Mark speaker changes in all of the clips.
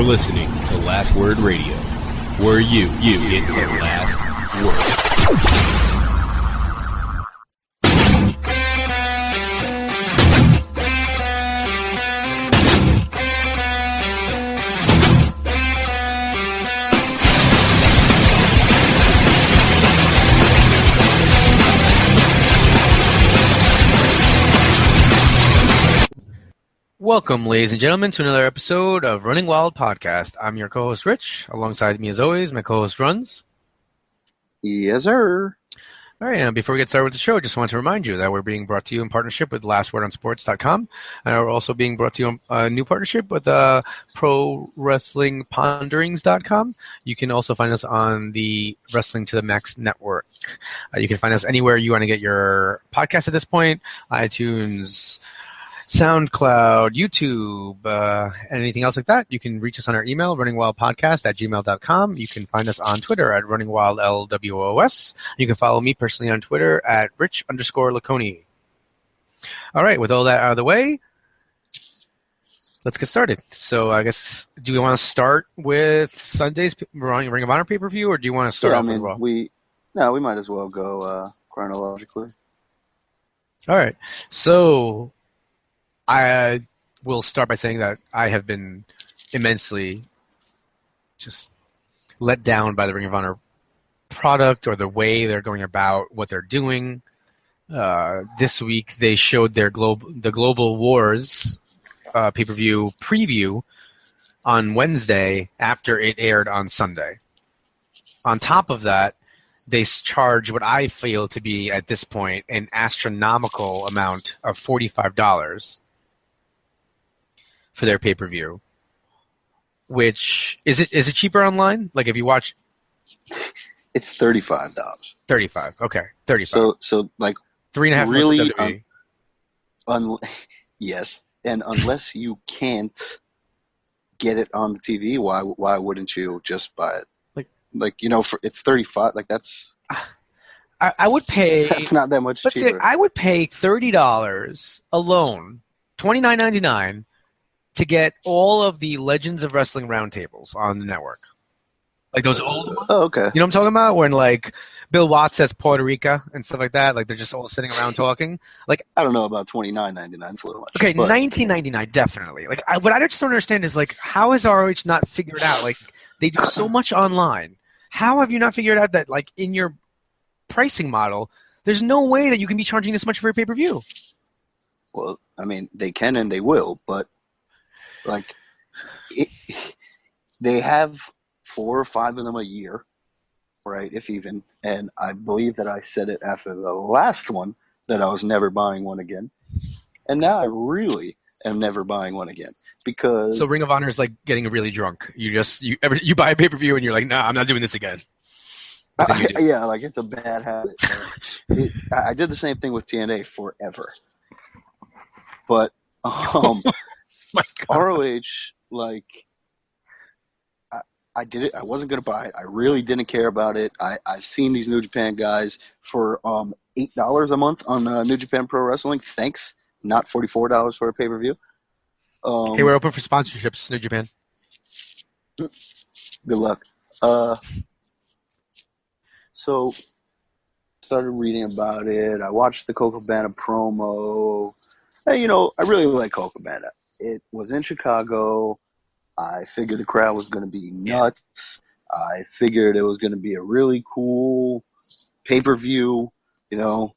Speaker 1: You're listening to Last Word Radio, where you get the last word.
Speaker 2: Welcome, ladies and gentlemen, to another episode of Running Wild Podcast. I'm your co-host, Rich. Alongside me, as always, my co-host, Runz.
Speaker 3: Yes, sir.
Speaker 2: All right, now before we get started with the show, I just want to remind you that we're being brought to you in partnership with LastWordOnSports.com. And we're also being brought to you in a new partnership with ProWrestlingPonderings.com. You can also find us on the Wrestling to the Max network. You can find us anywhere you want to get your podcast at this point, iTunes, SoundCloud, YouTube, anything else like that. You can reach us on our email, runningwildpodcast@gmail.com. You can find us on Twitter at runningwildlwos. You can follow me personally on Twitter at rich_laconi. All right, with all that out of the way, let's get started. So I guess, do we want to start with Sunday's Ring of Honor pay-per-view, or do you want to start off with Raw?
Speaker 3: We might as well go chronologically.
Speaker 2: All right, so I will start by saying that I have been immensely just let down by the Ring of Honor product or the way they're going about what they're doing. This week they showed the Global Wars pay-per-view preview on Wednesday after it aired on Sunday. On top of that, they charge what I feel to be, at this point, an astronomical amount of $45 for their pay-per-view, which is it cheaper online? Like if you watch,
Speaker 3: it's $35.
Speaker 2: $35, okay, $35.
Speaker 3: So like
Speaker 2: 3.5
Speaker 3: really,
Speaker 2: months of WWE.
Speaker 3: Yes, and unless you can't get it on the TV, why wouldn't you just buy it? Like it's $35. Like that's.
Speaker 2: I would pay.
Speaker 3: That's not that much cheaper.
Speaker 2: I would pay $30 alone, $29.99. to get all of the Legends of Wrestling roundtables on the network. Like those old ones.
Speaker 3: Oh, okay.
Speaker 2: You know what I'm talking about? When like Bill Watts says Puerto Rico and stuff like that. Like they're just all sitting around talking. Like
Speaker 3: I don't know about $29.99. It's a little much.
Speaker 2: Okay, $19.99 definitely. Like what I just don't understand is like how has ROH not figured out? Like they do so much online. How have you not figured out that like in your pricing model, there's no way that you can be charging this much for a pay-per-view?
Speaker 3: Well, I mean, they can and they will, but like, they have 4 or 5 of them a year, right, if even. And I believe that I said it after the last one that I was never buying one again. And now I really am never buying one again because.
Speaker 2: So Ring of Honor is like getting really drunk. You buy a pay-per-view and you're like, nah, I'm not doing this again.
Speaker 3: Yeah, like it's a bad habit. I did the same thing with TNA forever. But ROH, like, I did it. I wasn't going to buy it. I really didn't care about it. I've seen these New Japan guys for $8 a month on New Japan Pro Wrestling. Thanks. Not $44 for a pay-per-view.
Speaker 2: Hey, we're open for sponsorships, New Japan.
Speaker 3: Good luck. So, started reading about it. I watched the Coco Cabana promo. Hey, I really like Coco Cabana. It was in Chicago. I figured the crowd was going to be nuts. I figured it was going to be a really cool pay-per-view. The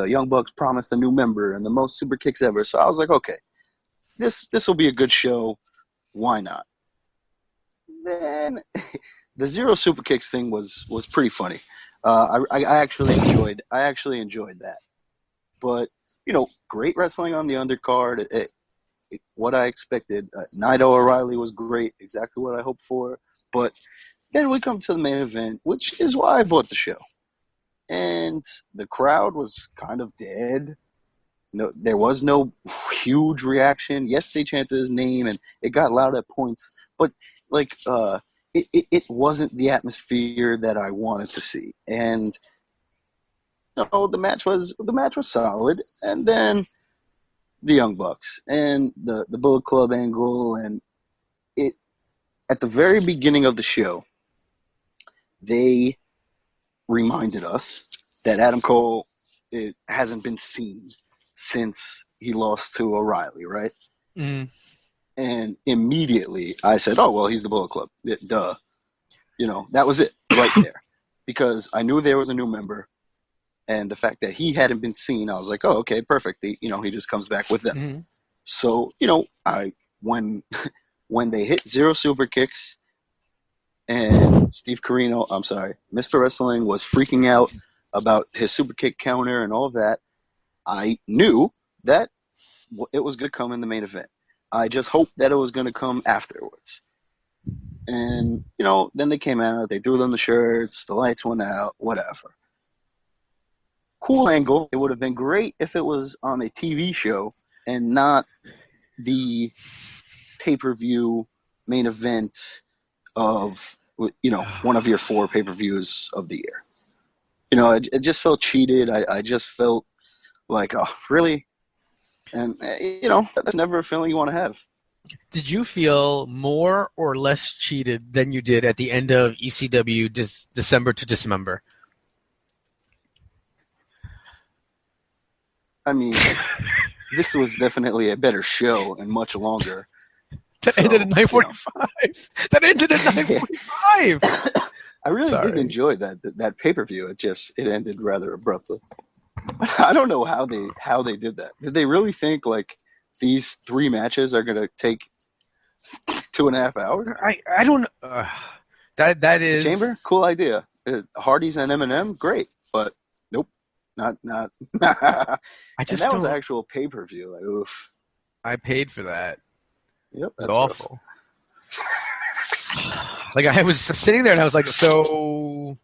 Speaker 3: Young Bucks promised a new member and the most super kicks ever. So I was like, okay, this will be a good show. Why not? Then the Zero Super Kicks thing was pretty funny. I actually enjoyed that. But great wrestling on the undercard. What I expected. Naito O'Reilly was great, exactly what I hoped for. But then we come to the main event, which is why I bought the show. And the crowd was kind of dead. There was no huge reaction. Yes, they chanted his name, and it got loud at points. But, it wasn't the atmosphere that I wanted to see. And the match was solid. And then the Young Bucks and the Bullet Club angle, and at the very beginning of the show, they reminded us that Adam Cole hasn't been seen since he lost to O'Reilly, right?
Speaker 2: Mm.
Speaker 3: And immediately I said, oh, well, he's the Bullet Club. Duh. That was it right there. Because I knew there was a new member. And the fact that he hadn't been seen, I was like, oh, okay, perfect. He just comes back with them.
Speaker 2: Mm-hmm.
Speaker 3: So, when they hit 0 super kicks and Mr. Wrestling was freaking out about his super kick counter and all of that, I knew that it was going to come in the main event. I just hoped that it was going to come afterwards. And, then they came out, they threw them the shirts, the lights went out, whatever. Cool angle. It would have been great if it was on a TV show and not the pay-per-view main event of, one of your 4 pay-per-views of the year. It just felt cheated. I just felt like, oh, really? And, that's never a feeling you want to have.
Speaker 2: Did you feel more or less cheated than you did at the end of ECW December to Dismember?
Speaker 3: I mean, this was definitely a better show and much longer.
Speaker 2: That ended at 9:45. That ended at 9:45.
Speaker 3: I really did enjoy that pay-per-view. It ended rather abruptly. I don't know how they did that. Did they really think like these 3 matches are gonna take 2.5 hours?
Speaker 2: I don't. That is
Speaker 3: Chamber. Cool idea. Hardy's and Eminem, great, but nope, not.
Speaker 2: I just
Speaker 3: that was actual pay-per-view. Like, oof.
Speaker 2: I paid for that.
Speaker 3: Yep,
Speaker 2: it's awful. Like I was sitting there and I was like, so.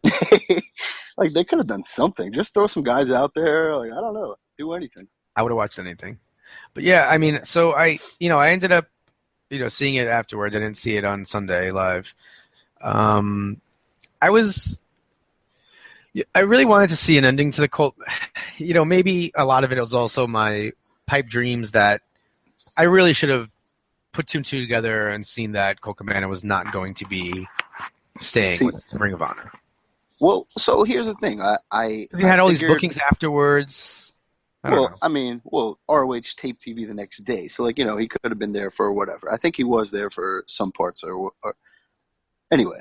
Speaker 3: Like they could have done something. Just throw some guys out there. Like I don't know, do anything.
Speaker 2: I would have watched anything. But yeah, I mean, so I ended up, seeing it afterwards. I didn't see it on Sunday live. I really wanted to see an ending to the cult. Maybe a lot of it was also my pipe dreams that I really should have put 2 and 2 together and seen that Colt Cabana was not going to be staying with Ring of Honor.
Speaker 3: Well, so here's the thing.
Speaker 2: He had all these bookings afterwards.
Speaker 3: ROH taped TV the next day. So, he could have been there for whatever. I think he was there for some parts. Anyway,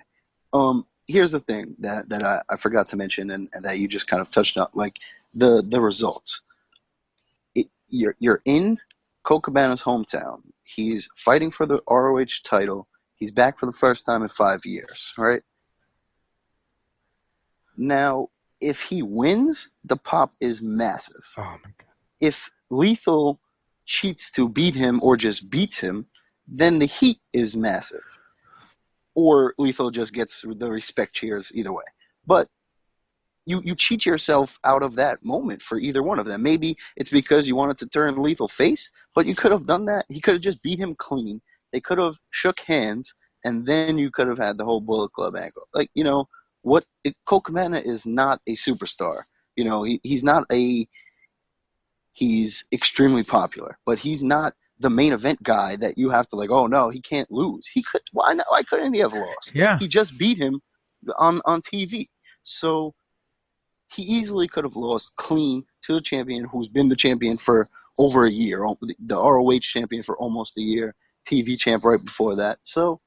Speaker 3: here's the thing that I forgot to mention and that you just kind of touched on, like the results. You're in Colt Cabana's hometown. He's fighting for the ROH title. He's back for the first time in 5 years, right? Now, if he wins, the pop is massive.
Speaker 2: Oh, my God.
Speaker 3: If Lethal cheats to beat him or just beats him, then the heat is massive. Or Lethal just gets the respect cheers either way. But you cheat yourself out of that moment for either one of them. Maybe it's because you wanted to turn Lethal face, but you could have done that. He could have just beat him clean. They could have shook hands, and then you could have had the whole Bullet Club angle. Colt Cabana is not a superstar. He's extremely popular, but he's not the main event guy that you have to oh no, he can't lose. He could. Why couldn't he have lost?
Speaker 2: Yeah.
Speaker 3: He just beat him on TV. So he easily could have lost clean to the champion who's been the champion for over a year, the ROH champion for almost a year, TV champ right before that. So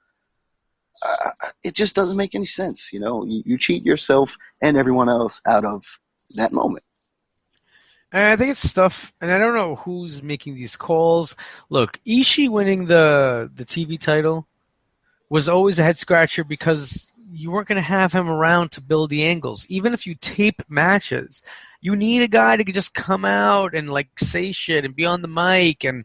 Speaker 3: it just doesn't make any sense. You cheat yourself and everyone else out of that moment.
Speaker 2: And I think it's stuff, and I don't know who's making these calls. Look, Ishii winning the TV title was always a head scratcher because you weren't going to have him around to build the angles. Even if you tape matches, you need a guy to just come out and say shit and be on the mic and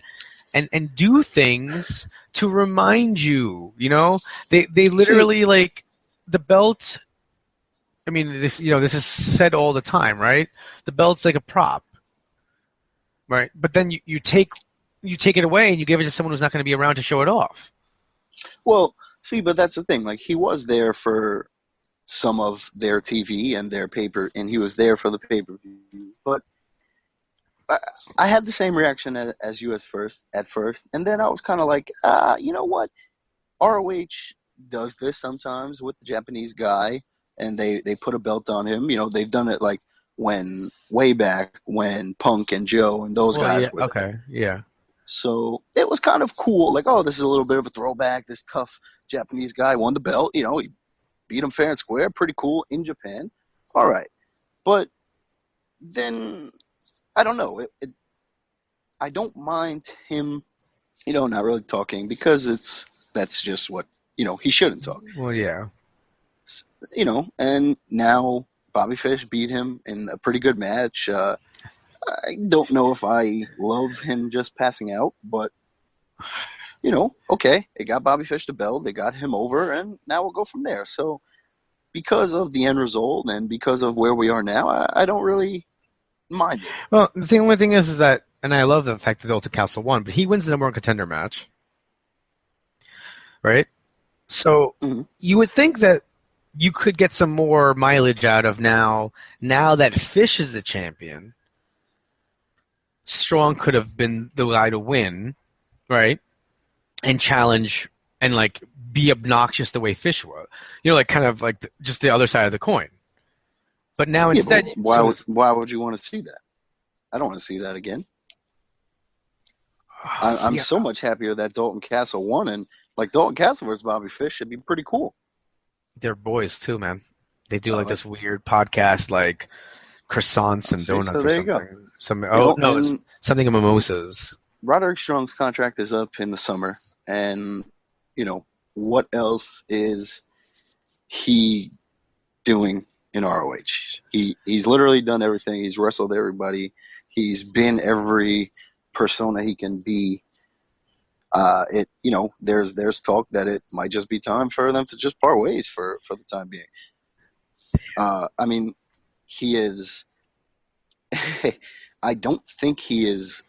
Speaker 2: do things to remind you. They literally the belt. I mean, this is said all the time, right? The belt's like a prop, right? But then you take it away and you give it to someone who's not going to be around to show it off.
Speaker 3: Well, see, but that's the thing. He was there for some of their TV and their paper, and he was there for the pay-per-view. But I had the same reaction as you at first, and then I was kind of you know what? ROH does this sometimes with the Japanese guy, and they put a belt on him. They've done it like way back when Punk and Joe and those guys were there.
Speaker 2: Okay, yeah.
Speaker 3: So it was kind of cool. Like, oh, this is a little bit of a throwback. This tough Japanese guy won the belt. He beat him fair and square. Pretty cool in Japan. All right. But then, I don't know. I don't mind him, not really talking because that's just what, he shouldn't talk.
Speaker 2: Well, yeah.
Speaker 3: And now Bobby Fish beat him in a pretty good match. I don't know if I love him just passing out, but, okay. They got Bobby Fish the belt. They got him over, and now we'll go from there. So because of the end result and because of where we are now, I don't really mind it.
Speaker 2: Well, the only thing is that, and I love the fact that Ultimate Castle won, but he wins the number one contender match. Right? So you would think that you could get some more mileage out of now that Fish is the champion. Strong could have been the guy to win, right? And challenge and like be obnoxious the way Fish was. Kind of like just the other side of the coin. But now instead,
Speaker 3: why would you want to see that? I don't want to see that again. I'm so much happier that Dalton Castle won, and like Dalton Castle versus Bobby Fish should be pretty cool.
Speaker 2: They're boys too, man. They do like this weird podcast, like croissants and donuts or something. It's something of mimosas.
Speaker 3: Roderick Strong's contract is up in the summer, and what else is he doing in ROH? He's literally done everything. He's wrestled everybody. He's been every persona he can be. There's talk that it might just be time for them to just part ways for the time being. I mean, he is. I don't think he is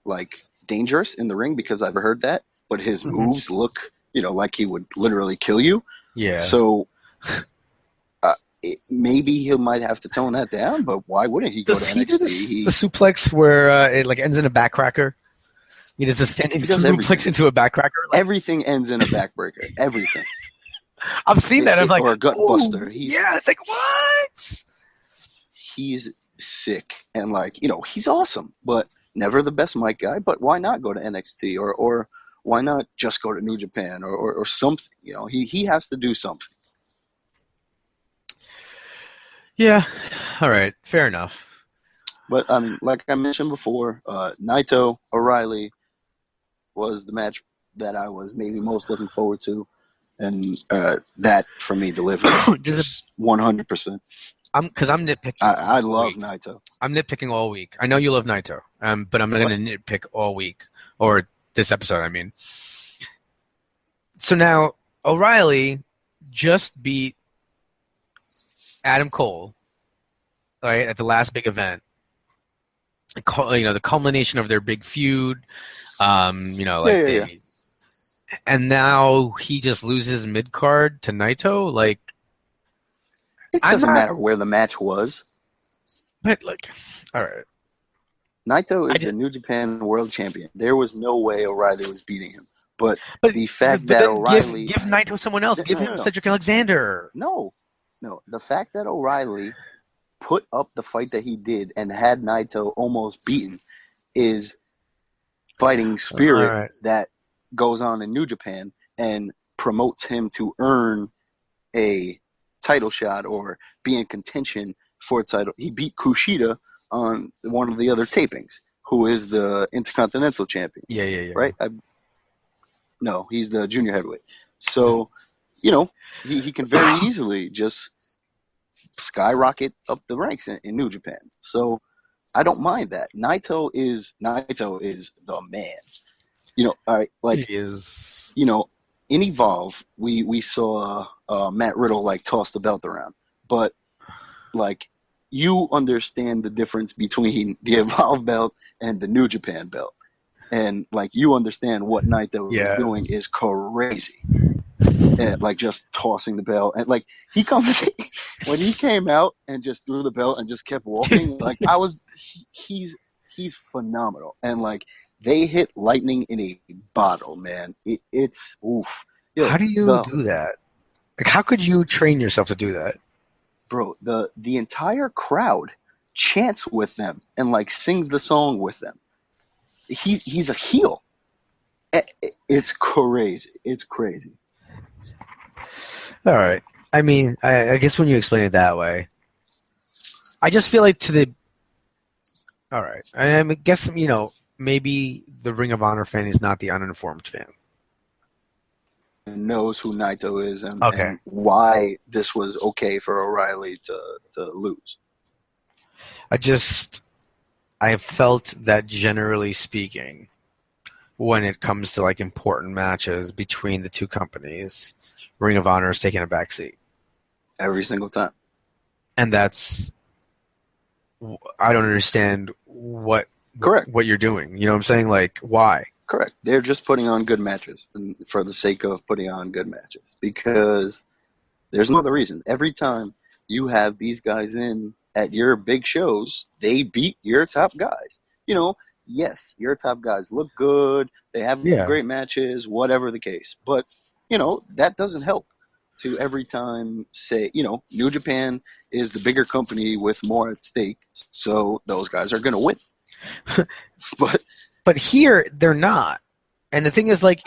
Speaker 3: like dangerous in the ring because I've heard that, but his moves look, like he would literally kill you.
Speaker 2: Yeah.
Speaker 3: So maybe he might have to tone that down, but why wouldn't he go to NXT?
Speaker 2: Do the suplex where it like ends in a backcracker? He does a standing suplex into a backcracker.
Speaker 3: Everything ends in a backbreaker. Everything.
Speaker 2: I've seen that. I'm like,
Speaker 3: or a gut buster.
Speaker 2: It's like, what?
Speaker 3: He's sick and like, he's awesome, but never the best mic guy. But why not go to NXT or why not just go to New Japan or something? He has to do something.
Speaker 2: Yeah. All right. Fair enough.
Speaker 3: But I mean, like I mentioned before, Naito O'Reilly was the match that I was maybe most looking forward to, and that for me delivered just 100%.
Speaker 2: Because I'm nitpicking.
Speaker 3: I love Naito.
Speaker 2: I'm nitpicking all week. I know you love Naito, but I'm not going to nitpick all week or this episode. I mean, so now O'Reilly just beat Adam Cole, right, at the last big event. The culmination of their big feud. And now he just loses mid card to Naito. Like,
Speaker 3: it doesn't matter where the match was.
Speaker 2: But like, all right.
Speaker 3: Naito is a New Japan World Champion. There was no way O'Reilly was beating him. But the fact that O'Reilly
Speaker 2: give Naito someone else. Give him Cedric Alexander.
Speaker 3: No. The fact that O'Reilly put up the fight that he did and had Naito almost beaten is fighting spirit that goes on in New Japan and promotes him to earn a title shot or be in contention for a title. He beat Kushida on one of the other tapings, who is the Intercontinental Champion.
Speaker 2: Yeah.
Speaker 3: Right? No, he's the junior heavyweight. So, he can very easily just skyrocket up the ranks in New Japan. So I don't mind that. Naito is the man. All right, like
Speaker 2: he is.
Speaker 3: In Evolve, we saw Matt Riddle like toss the belt around, but like you understand the difference between the Evolve belt and the New Japan belt, and like you understand what Naito is doing is crazy. And, like just tossing the belt, and like he comes when he came out and just threw the belt and just kept walking. Like he's phenomenal, and like they hit lightning in a bottle, man. It's oof. Yo,
Speaker 2: How do you do that? Like, how could you train yourself to do that?
Speaker 3: bro, the entire crowd chants with them and like sings the song with them. He's a heel. It's crazy. It's crazy.
Speaker 2: All right. I mean, I guess when you explain it that way, I just feel like all right. I guess, maybe the Ring of Honor fan is not the uninformed fan.
Speaker 3: Knows who Naito is and
Speaker 2: Okay.
Speaker 3: why this was okay for O'Reilly to lose.
Speaker 2: I felt that generally speaking, when it comes to like important matches between the two companies, Ring of Honor is taking a backseat.
Speaker 3: Every single time.
Speaker 2: And I don't understand what you're doing. You know what I'm saying? Like, why?
Speaker 3: Correct. They're just putting on good matches for the sake of putting on good matches because there's no other reason. Every time you have these guys in at your big shows, they beat your top guys. Yes, your top guys look good. They have great matches, whatever the case. But, that doesn't help to every time say, New Japan is the bigger company with more at stake, so those guys are going to win.
Speaker 2: But here they're not. And the thing is, like,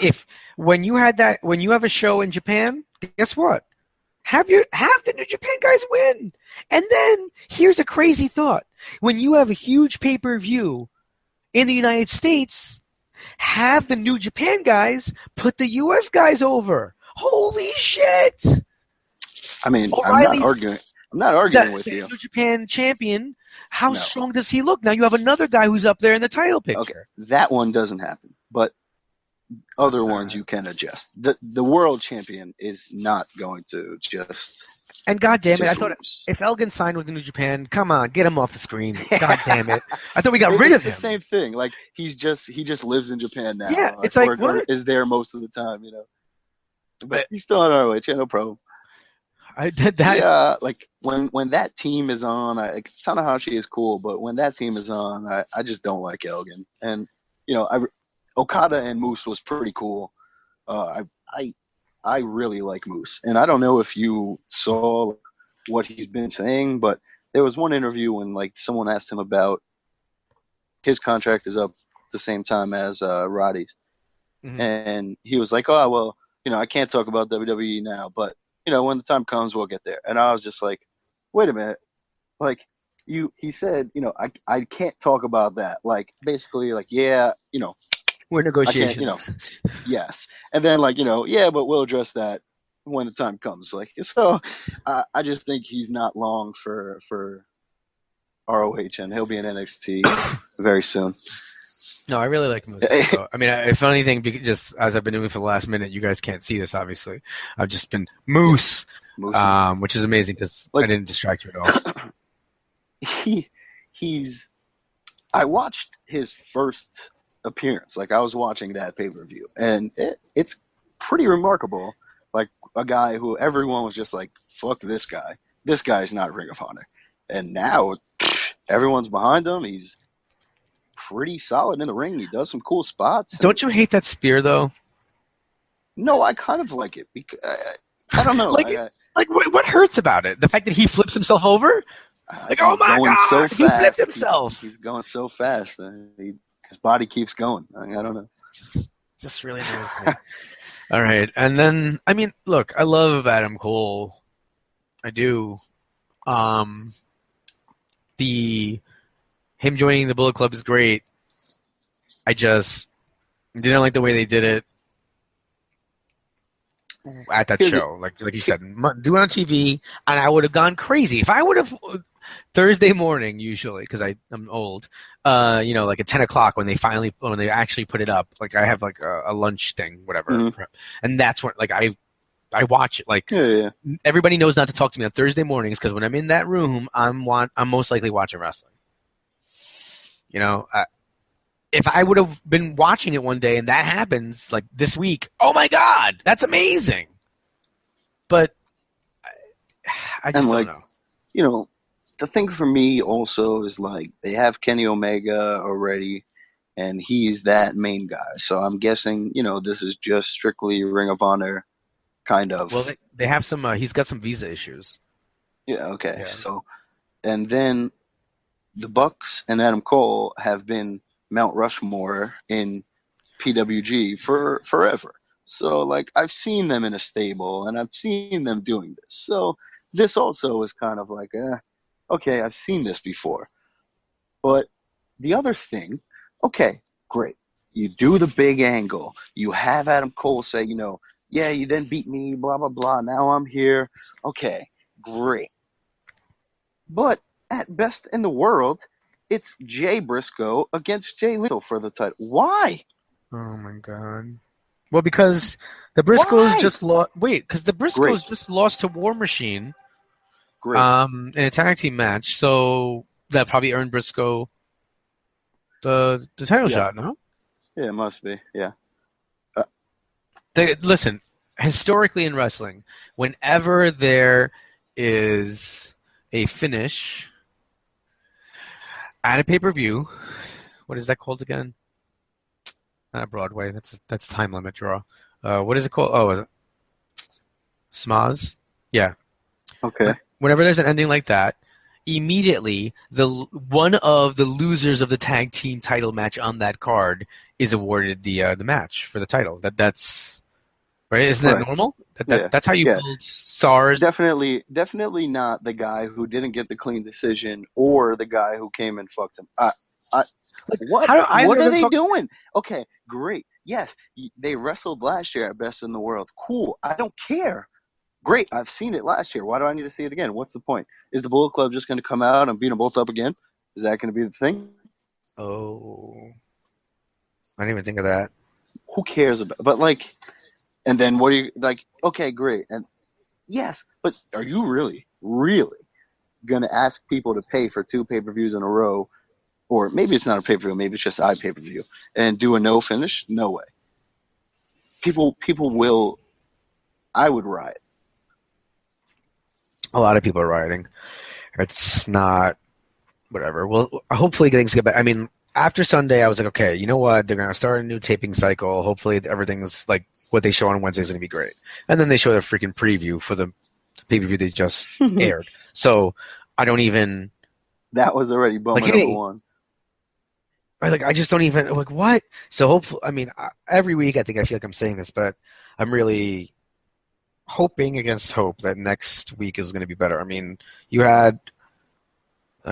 Speaker 2: when you have a show in Japan, guess what? Have the New Japan guys win. And then here's a crazy thought: when you have a huge pay-per-view in the United States, have the New Japan guys put the U.S. guys over. Holy shit!
Speaker 3: I mean,
Speaker 2: O'Reilly,
Speaker 3: I'm not arguing with you.
Speaker 2: New Japan champion. How strong does he look? Now you have another guy who's up there in the title picture.
Speaker 3: Okay, that one doesn't happen, but other ones you can adjust. The world champion is not going to just.
Speaker 2: And God damn it, I thought
Speaker 3: lose.
Speaker 2: If Elgin signed with the New Japan, come on, get him off the screen. God damn it, I thought we got rid of him.
Speaker 3: It's the same thing. Like he just lives in Japan now.
Speaker 2: Yeah, it's like
Speaker 3: or is there most of the time, But he's still on ROH, no problem.
Speaker 2: I did that.
Speaker 3: Yeah, like when that team is on, Tanahashi is cool, but when that team is on, I just don't like Elgin. And Okada and Moose was pretty cool. I really like Moose, and I don't know if you saw what he's been saying, but there was one interview when like someone asked him about his contract is up the same time as Roddy's, and he was like, "Oh well, I can't talk about WWE now, but when the time comes, we'll get there." And I was just like, "Wait a minute, like he said, I can't talk about that. Like basically, like
Speaker 2: we're negotiations.
Speaker 3: Yes, and then like yeah, but we'll address that when the time comes. Like so, I just think he's not long for ROH, and he'll be in NXT very soon.
Speaker 2: No, I really like Moose. So, I mean, if anything, just as I've been doing for the last minute, you guys can't see this, obviously. I've just been Moose. Which is amazing because I didn't distract you at all.
Speaker 3: I watched his first appearance. Like I was watching that pay-per-view, and it's pretty remarkable. Like a guy who everyone was just like, "Fuck this guy. This guy's not Ring of Honor," and now everyone's behind him. He's pretty solid in the ring. He does some cool spots.
Speaker 2: Don't you hate that spear though?
Speaker 3: No, I kind of like it because I don't know.
Speaker 2: What hurts about it? The fact that he flips himself over? Like, oh my god,
Speaker 3: so
Speaker 2: he flipped himself.
Speaker 3: He's going so fast. His body keeps going. I don't know.
Speaker 2: Just really annoys me. All right, and then I mean, look, I love Adam Cole. I do. Him joining the Bullet Club is great. I just didn't like the way they did it at that show. Like you said, do it on TV, and I would have gone crazy if I would have. Thursday morning, usually, because I'm old. Like at 10 o'clock when they actually put it up. Like I have like a lunch thing, whatever, and that's when like I watch it. Like everybody knows not to talk to me on Thursday mornings because when I'm in that room, I'm most likely watching wrestling. If I would have been watching it one day and that happens like this week, oh my god, that's amazing. But I just don't know.
Speaker 3: The thing for me also is like they have Kenny Omega already, and he's that main guy. So I'm guessing this is just strictly Ring of Honor kind of.
Speaker 2: Well, they have some. He's got some visa issues.
Speaker 3: Yeah, okay.
Speaker 2: Yeah.
Speaker 3: So, and then the Bucks and Adam Cole have been Mount Rushmore in PWG for forever. So, like, I've seen them in a stable, and I've seen them doing this. So, this also is kind of like, okay, I've seen this before. But the other thing, okay, great. You do the big angle. You have Adam Cole say, yeah, you didn't beat me, blah, blah, blah. Now I'm here. Okay, great. But at best in the world, it's Jay Briscoe against Jay Lethal for the title. Why?
Speaker 2: Oh my god. Well, because the Briscoes just lost. Wait, because the Briscoes just lost to War Machine.
Speaker 3: Great.
Speaker 2: In a tag team match, so that probably earned Briscoe the title shot. No.
Speaker 3: Yeah, it must be. Yeah.
Speaker 2: Listen, historically in wrestling, whenever there is a finish at a pay-per-view, what is that called again? Not Broadway. That's time limit draw. What is it called? Oh, Smaz. Yeah.
Speaker 3: Okay.
Speaker 2: Whenever there's an ending like that, immediately one of the losers of the tag team title match on that card is awarded the match for the title. That's right. Isn't that normal? That's how you build stars.
Speaker 3: Definitely not the guy who didn't get the clean decision or the guy who came and fucked him. What are they doing? Okay, great. Yes, they wrestled last year at Best in the World. Cool. I don't care. Great. I've seen it last year. Why do I need to see it again? What's the point? Is the Bullet Club just going to come out and beat them both up again? Is that going to be the thing?
Speaker 2: Oh, I didn't even think of that.
Speaker 3: Who cares about? But like, and then what are you like? Okay, great. And yes, but are you really going to ask people to pay for 2 pay-per-views in a row? Or maybe it's not a pay-per-view, maybe it's just pay-per-view, and do a no finish? No way. People will. I would riot.
Speaker 2: A lot of people are rioting. It's not whatever. Well, hopefully things get better. I mean, after Sunday, I was like, okay, you know what? They're going to start a new taping cycle. Hopefully everything's like what they show on Wednesday is going to be great. And then they show their freaking preview for the pay-per-view they just aired. So I don't even.
Speaker 3: That was already bummer number one.
Speaker 2: Like, I just don't even, like, what? So hopefully, I mean, every week I think I feel like I'm saying this, but I'm really hoping against hope that next week is going to be better. I mean, you had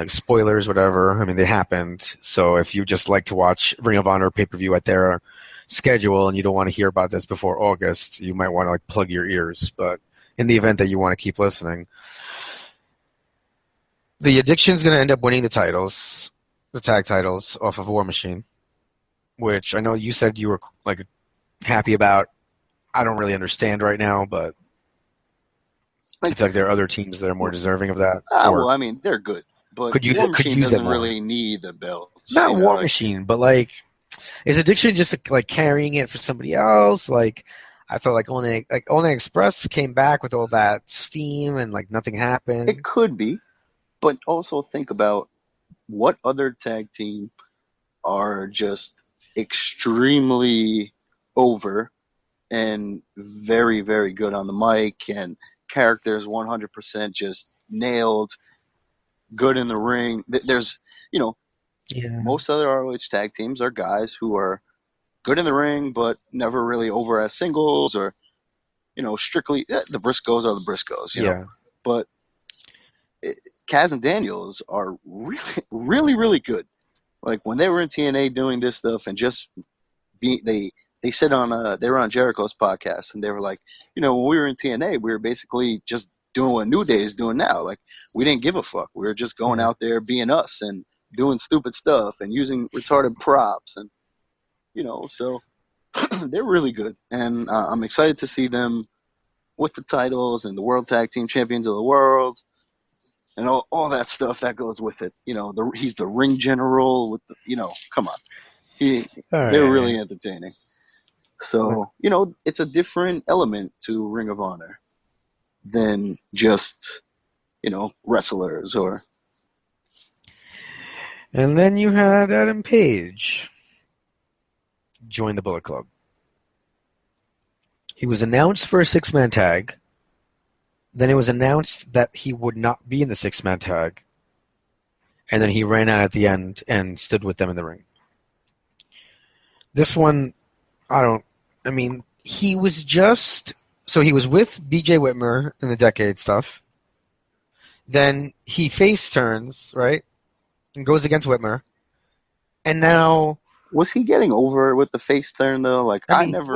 Speaker 2: spoilers, whatever. I mean, they happened. So if you just like to watch Ring of Honor pay-per-view at their schedule and you don't want to hear about this before August, you might want to like plug your ears. But in the event that you want to keep listening, the Addiction's going to end up winning the titles, the tag titles, off of War Machine, which I know you said you were like happy about. I don't really understand right now, but I feel like there are other teams that are more deserving of that.
Speaker 3: Well, I mean, they're good, but War Machine doesn't really need the belts.
Speaker 2: Not War Machine, but like, is Addiction just like carrying it for somebody else? Like, I felt like Only Express came back with all that steam and like nothing happened.
Speaker 3: It could be, but also think about what other tag team are just extremely over and very, very good on the mic and characters 100% just nailed, good in the ring. There's, most other ROH tag teams are guys who are good in the ring but never really over as singles or, strictly the Briscoes are the Briscoes, you know. But Kaz and Daniels are really, really, really good. Like when they were in TNA doing this stuff and just they said they were on Jericho's podcast and they were like, when we were in TNA, we were basically just doing what New Day is doing now. Like we didn't give a fuck. We were just going out there being us and doing stupid stuff and using retarded props and so they're really good. And I'm excited to see them with the titles and the World Tag Team Champions of the World. And all that stuff that goes with it. He's the ring general with come on. They're really entertaining. So, it's a different element to Ring of Honor than just, wrestlers or.
Speaker 2: And then you had Adam Page join the Bullet Club. He was announced for a 6-man tag. Then it was announced that he would not be in the 6-man tag. And then he ran out at the end and stood with them in the ring. This one, he was just... So he was with BJ Whitmer in the Decade stuff. Then he face turns, right? And goes against Whitmer. And now...
Speaker 3: Was he getting over with the face turn, though? Like, I never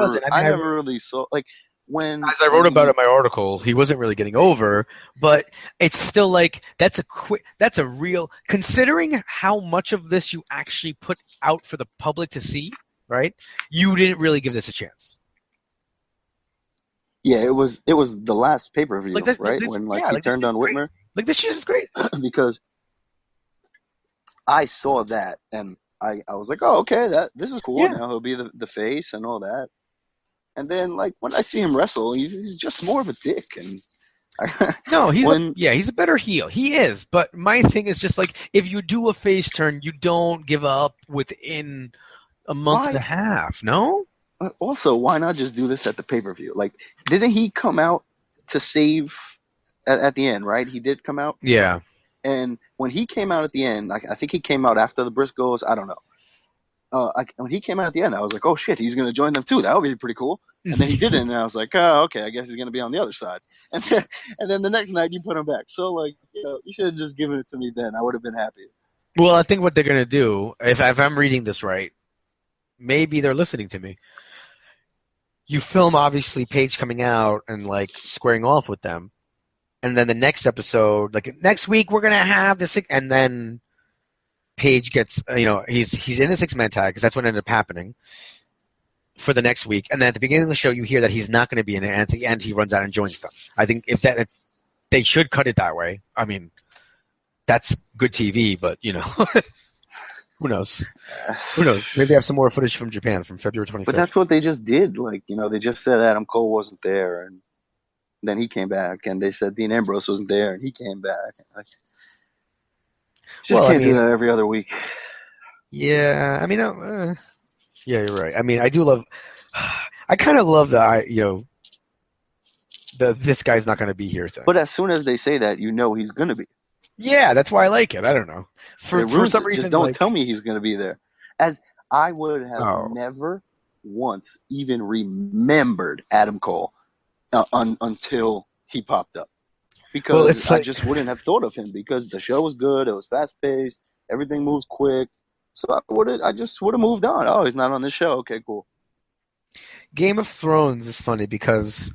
Speaker 3: really saw... Like, when...
Speaker 2: As I wrote about it in my article, he wasn't really getting over, but it's still like, that's a real... Considering how much of this you actually put out for the public to see, right? You didn't really give this a chance.
Speaker 3: Yeah, it was the last pay-per-view, right? When he turned on Whitmer.
Speaker 2: Like, this shit is great.
Speaker 3: Because I saw that, and I was like, oh, okay, this is cool. Yeah. Now he'll be the face and all that. And then, like, when I see him wrestle, he's just more of a dick. And
Speaker 2: no, he's a better heel. He is. But my thing is just, like, if you do a face turn, you don't give up within a month and a half, no?
Speaker 3: Also, why not just do this at the pay-per-view? Like, didn't he come out to save at the end, right? He did come out?
Speaker 2: Yeah.
Speaker 3: And when he came out at the end, I think he came out after the Briscoes. I don't know. When he came out at the end, I was like, oh, shit, he's going to join them too. That would be pretty cool. And then he didn't, and I was like, oh, okay, I guess he's going to be on the other side. And then the next night, you put him back. So, like, you should have just given it to me then. I would have been happy.
Speaker 2: Well, I think what they're going to do, if I'm reading this right, maybe they're listening to me. You film, obviously, Paige coming out and, like, squaring off with them. And then the next episode, like, next week we're going to have this. And then Paige gets, he's in the 6-man tag because that's what ended up happening for the next week. And then at the beginning of the show, you hear that he's not going to be in it. And at the end, he runs out and joins them. I think if they should cut it that way. I mean, that's good TV, but, who knows? Who knows? Maybe they have some more footage from Japan from February 25th.
Speaker 3: But that's what they just did. Like, they just said Adam Cole wasn't there, and then he came back, and they said Dean Ambrose wasn't there, and he came back. Like, can't do that every other week.
Speaker 2: Yeah, yeah, you're right. I mean, I kind of love this guy's not going to be here thing.
Speaker 3: But as soon as they say that, he's going to be.
Speaker 2: Yeah, that's why I like it. I don't know. For some reason,
Speaker 3: just don't tell me he's going to be there. As I would have never once even remembered Adam Cole until he popped up. Because I just wouldn't have thought of him because the show was good. It was fast-paced. Everything moves quick. So I just would have moved on. Oh, he's not on this show. Okay, cool.
Speaker 2: Game of Thrones is funny because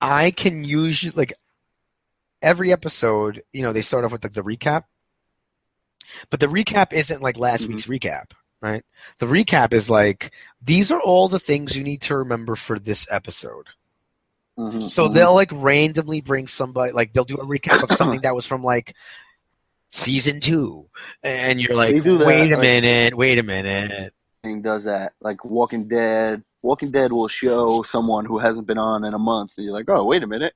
Speaker 2: I can usually, like, every episode, they start off with like the recap. But the recap isn't like last week's recap, right? The recap is like, these are all the things you need to remember for this episode. So they'll like randomly bring somebody, like they'll do a recap of something that was from like season 2. And you're like, wait a minute.
Speaker 3: Does that. Like Walking Dead. Walking Dead will show someone who hasn't been on in a month. And you're like, oh, wait a minute.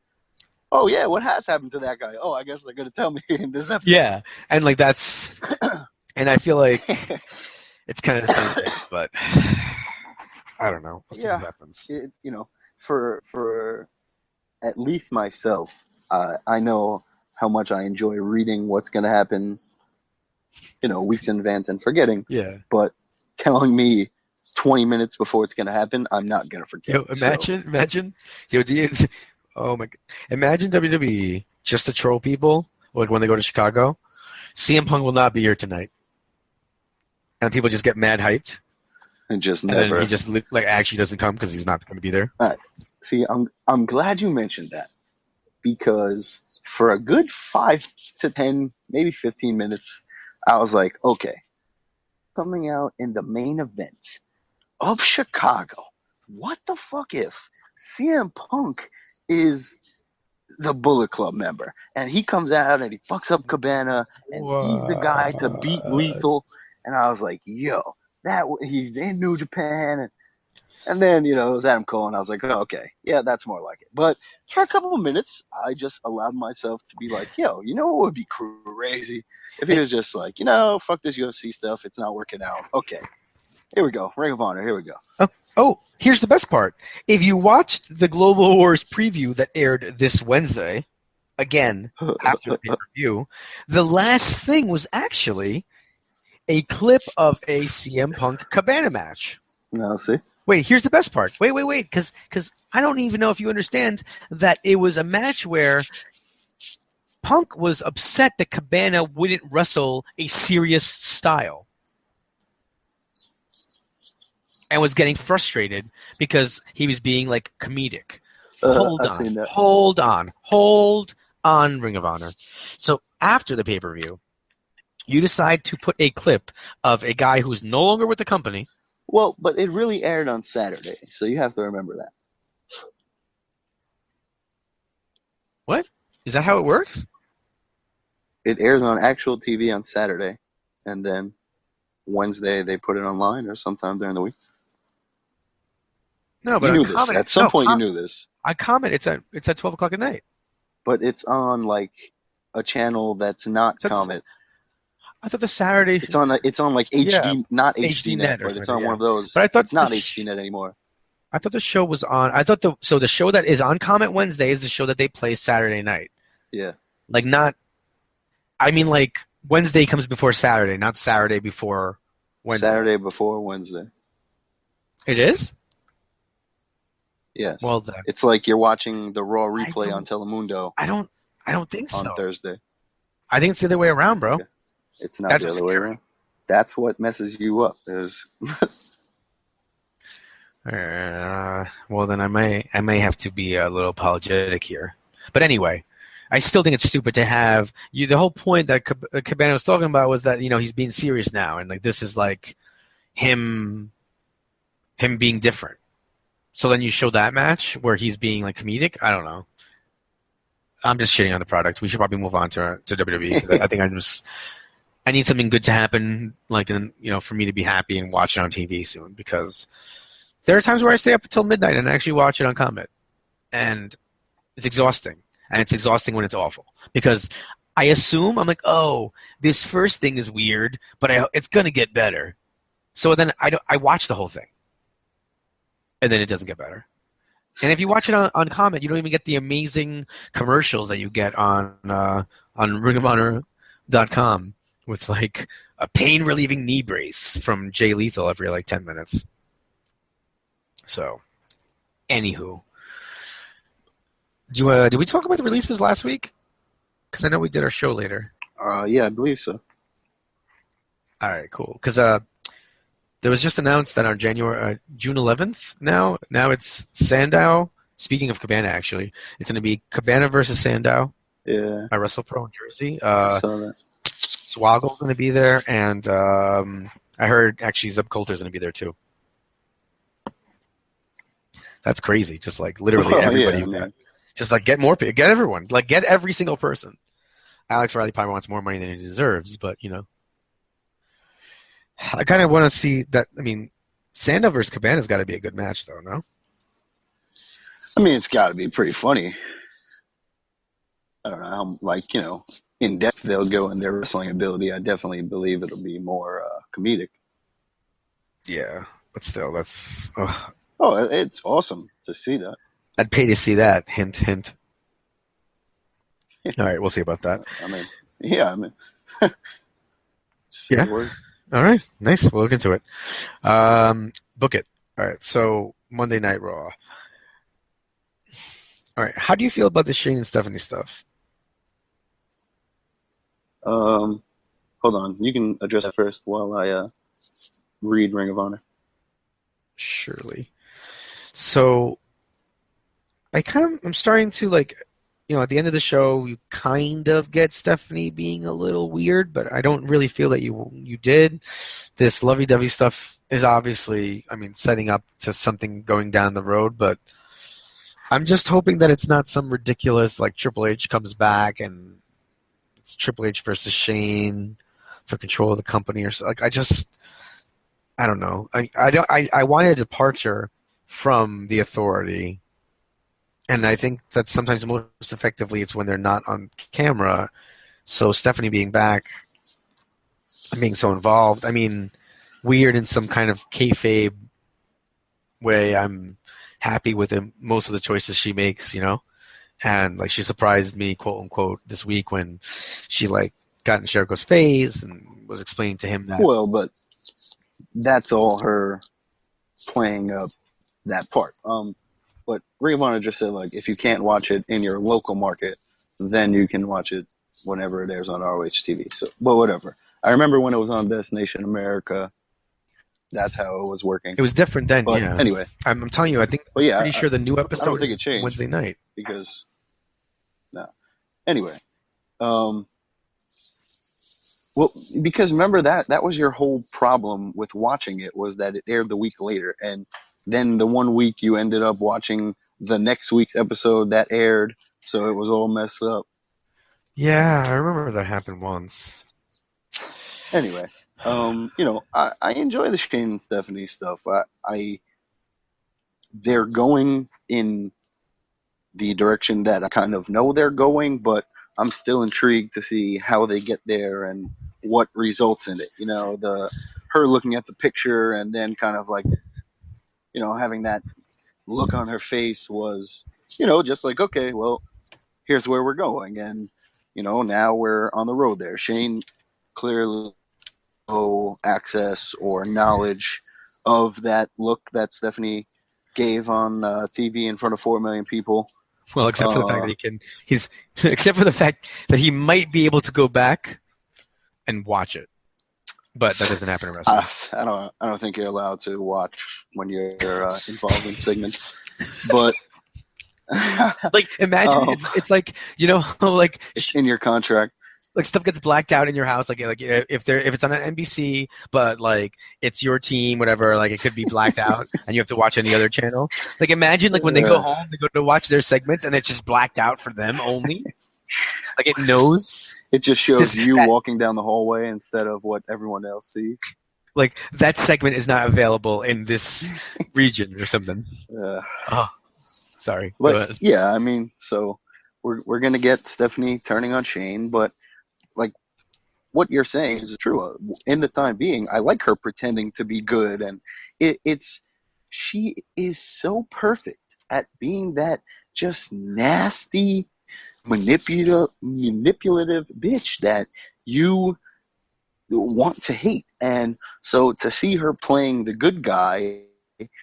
Speaker 3: Oh, yeah, what has happened to that guy? Oh, I guess they're going to tell me in this episode. Yeah, and like that's – and I feel like it's kind of the same thing, but I don't know. We'll see what happens. For at least myself, I know how much I enjoy reading what's going to happen, weeks in advance and forgetting.
Speaker 2: Yeah.
Speaker 3: But telling me 20 minutes before it's going to happen, I'm not going to forget.
Speaker 2: Imagine. Oh my God. Imagine WWE just to troll people, like when they go to Chicago. CM Punk will not be here tonight. And people just get mad hyped.
Speaker 3: And
Speaker 2: then he just like actually doesn't come because he's not going to be there.
Speaker 3: All right. See, I'm glad you mentioned that because for a good 5 to 10, maybe 15 minutes, I was like, okay, coming out in the main event of Chicago, what the fuck if CM Punk is the Bullet Club member and he comes out and he fucks up Cabana and he's the guy to beat Lethal? And I was like, yo, he's in New Japan. And then, it was Adam Cole and I was like, oh, okay, yeah, that's more like it. But for a couple of minutes, I just allowed myself to be like, yo, what would be crazy if he was just like, fuck this UFC stuff. It's not working out. Okay. Here we go. Ring of Honor. Here we go.
Speaker 2: Oh, here's the best part. If you watched the Global Wars preview that aired this Wednesday, again, after the pay-per-view, the last thing was actually a clip of a CM Punk Cabana match.
Speaker 3: Now, see?
Speaker 2: Wait, here's the best part. Wait, because I don't even know if you understand that it was a match where Punk was upset that Cabana wouldn't wrestle a serious style. And was getting frustrated because he was being like comedic. Hold on, Ring of Honor. So after the pay-per-view, you decide to put a clip of a guy who's no longer with the company.
Speaker 3: Well, but it really aired on Saturday, so you have to remember that.
Speaker 2: What? Is that how it works?
Speaker 3: It airs on actual TV on Saturday, and then Wednesday they put it online or sometime during the week.
Speaker 2: No, but
Speaker 3: you knew this. At some point, you knew this.
Speaker 2: I comment. It's at 12 o'clock at night.
Speaker 3: But it's on like a channel that's not Comet.
Speaker 2: I thought the Saturday.
Speaker 3: It's on like HD, not HD Net, but it's on one of those.
Speaker 2: But I thought
Speaker 3: it's not HD Net anymore.
Speaker 2: I thought the show was on. I thought the show that is on Comet Wednesday is the show that they play Saturday night.
Speaker 3: Yeah.
Speaker 2: Like not. I mean, like Wednesday comes before Saturday, not Saturday before Wednesday.
Speaker 3: Saturday before Wednesday.
Speaker 2: It is?
Speaker 3: Yes.
Speaker 2: Well,
Speaker 3: it's like you're watching the Raw replay on Telemundo.
Speaker 2: I don't think so.
Speaker 3: On Thursday.
Speaker 2: I think it's the other way around, bro.
Speaker 3: Okay. It's not the other way around. That's what messes you up.
Speaker 2: Well, then I may have to be a little apologetic here. But anyway, I still think it's stupid to have you. The whole point that Cabana was talking about was that he's being serious now, and like this is like him being different. So then you show that match where he's being like comedic. I don't know. I'm just shitting on the product. We should probably move on to WWE. I think I need something good to happen, like for me to be happy and watch it on TV soon. Because there are times where I stay up until midnight and actually watch it on Comet, and it's exhausting. And it's exhausting when it's awful because I assume I'm like, oh, this first thing is weird, but it's gonna get better. So then I watch the whole thing. And then it doesn't get better. And if you watch it on Comet, you don't even get the amazing commercials that you get on ringofhonor.com with like a pain-relieving knee brace from Jay Lethal every like 10 minutes. So, anywho. Did we talk about the releases last week? Because I know we did our show later.
Speaker 3: Yeah, I believe so.
Speaker 2: All right, cool. Because there was just announced that on June 11th now it's Sandow. Speaking of Cabana, actually, it's going to be Cabana versus Sandow.
Speaker 3: Yeah.
Speaker 2: At WrestlePro in Jersey.
Speaker 3: I saw that.
Speaker 2: Swoggle's going to be there, and I heard actually Zeb Coulter's going to be there too. That's crazy. Just like literally everybody.
Speaker 3: Yeah,
Speaker 2: just like get more people. Get everyone. Like get every single person. Alex Riley probably wants more money than he deserves, but I kind of want to see that. I mean, Sandow versus Cabana's got to be a good match, though, no?
Speaker 3: I mean, it's got to be pretty funny. I don't know how, in depth they'll go in their wrestling ability. I definitely believe it'll be more comedic.
Speaker 2: Yeah, but still, that's...
Speaker 3: Oh, it's awesome to see that.
Speaker 2: I'd pay to see that. Hint, hint. All right, we'll see about that.
Speaker 3: Yeah.
Speaker 2: Word. All right, nice. We'll look into it. Book it. All right, so Monday Night Raw. All right, how do you feel about the Shane and Stephanie stuff?
Speaker 3: Hold on. You can address that first while I read Ring of Honor.
Speaker 2: Surely. So I'm starting to at the end of the show, you kind of get Stephanie being a little weird, but I don't really feel that you did. This lovey-dovey stuff is obviously, setting up to something going down the road, but I'm just hoping that it's not some ridiculous, Triple H comes back and it's Triple H versus Shane for control of the company or so. I don't know. I wanted a departure from the Authority. And I think that sometimes most effectively it's when they're not on camera. So Stephanie being back and being so involved, weird in some kind of kayfabe way. I'm happy with most of the choices she makes, and like she surprised me, quote unquote, this week when she like got in Jericho's face and was explaining to him that.
Speaker 3: Well, but that's all her playing up that part. But Ring of Honor just said, like, if you can't watch it in your local market, then you can watch it whenever it airs on ROH TV. So, but whatever. I remember when it was on Destination America, that's how it was working.
Speaker 2: It was different then,
Speaker 3: but
Speaker 2: yeah.
Speaker 3: Anyway.
Speaker 2: I'm telling you, I'm pretty sure the new episode
Speaker 3: I don't think it changed
Speaker 2: Wednesday night.
Speaker 3: Because, no. Anyway. Well, because remember that was your whole problem with watching it, was that it aired the week later, and then the 1 week you ended up watching the next week's episode that aired, so it was all messed up.
Speaker 2: Yeah, I remember that happened once.
Speaker 3: Anyway, I enjoy the Shane and Stephanie stuff. They're going in the direction that I kind of know they're going, but I'm still intrigued to see how they get there and what results in it. Her looking at the picture and then kind of like, having that look on her face was, just like, okay, well, here's where we're going. And, now we're on the road there. Shane clearly no access or knowledge of that look that Stephanie gave on TV in front of 4 million people.
Speaker 2: Well, except for the fact that except for the fact that he might be able to go back and watch it, but that doesn't happen in wrestling.
Speaker 3: I don't think you're allowed to watch when you're involved in segments. But
Speaker 2: like, imagine it's like like
Speaker 3: it's in your contract.
Speaker 2: Like stuff gets blacked out in your house, like if it's on an NBC, but like it's your team, whatever, like it could be blacked out, and you have to watch any other channel. Like imagine like when they go home, they go to watch their segments, and it's just blacked out for them only. Like it knows.
Speaker 3: It just shows you walking down the hallway instead of what everyone else sees.
Speaker 2: Like that segment is not available in this region or something. Oh, sorry.
Speaker 3: But yeah, I mean, so we're gonna get Stephanie turning on Shane, but. Like, what you're saying is true. In the time being, I like her pretending to be good, and she is so perfect at being that just nasty, manipulative bitch that you want to hate. And so to see her playing the good guy,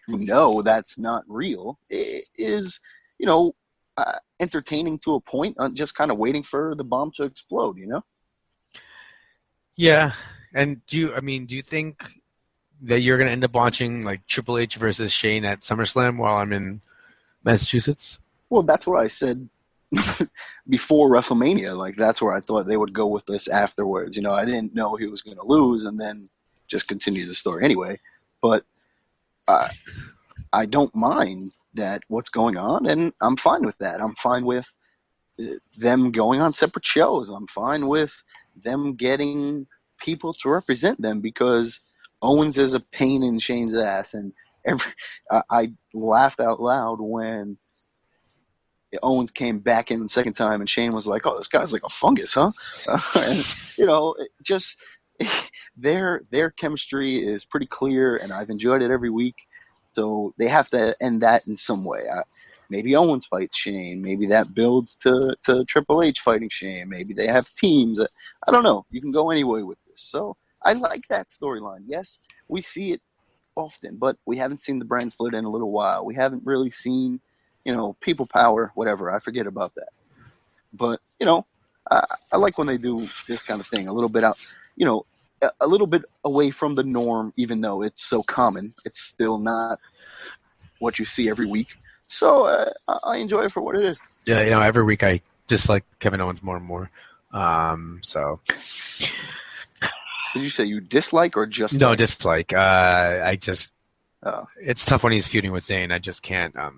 Speaker 3: that's not real, is entertaining to a point. Just kind of waiting for the bomb to explode,
Speaker 2: Yeah, and do you think that you're going to end up watching like Triple H versus Shane at SummerSlam while I'm in Massachusetts?
Speaker 3: Well, that's what I said before WrestleMania. Like that's where I thought they would go with this afterwards. I didn't know he was going to lose and then just continue the story anyway. But I don't mind that what's going on, and I'm fine with that. I'm fine with them going on separate shows. I'm fine with them getting people to represent them, because Owens is a pain in Shane's ass, and I laughed out loud when Owens came back in the second time and Shane was like, "Oh, this guy's like a fungus, huh?" And, their chemistry is pretty clear, and I've enjoyed it every week. So they have to end that in some way. Maybe Owens fights Shane. Maybe that builds to Triple H fighting Shane. Maybe they have teams. I don't know. You can go any way with this. So I like that storyline. Yes, we see it often, but we haven't seen the brand split in a little while. We haven't really seen, people power, whatever. I forget about that. But, I like when they do this kind of thing, a little bit out, a little bit away from the norm, even though it's so common. It's still not what you see every week. So I enjoy it for what it is.
Speaker 2: Yeah, every week I dislike Kevin Owens more and more. So.
Speaker 3: Did you say you dislike or just?
Speaker 2: No, dislike. I just. It's tough when he's feuding with Zayn. I just can't. I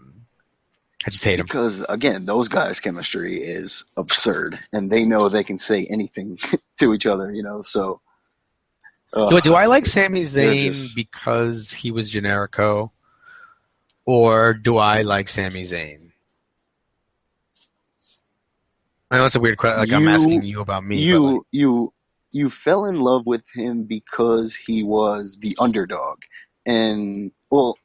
Speaker 2: just hate him.
Speaker 3: Because again, those guys' chemistry is absurd, and they know they can say anything to each other. So.
Speaker 2: Do I like Sami Zayn because he was Generico? Or do I like Sami Zayn? I know it's a weird question. Like I'm asking you about me.
Speaker 3: You you fell in love with him because he was the underdog, and well,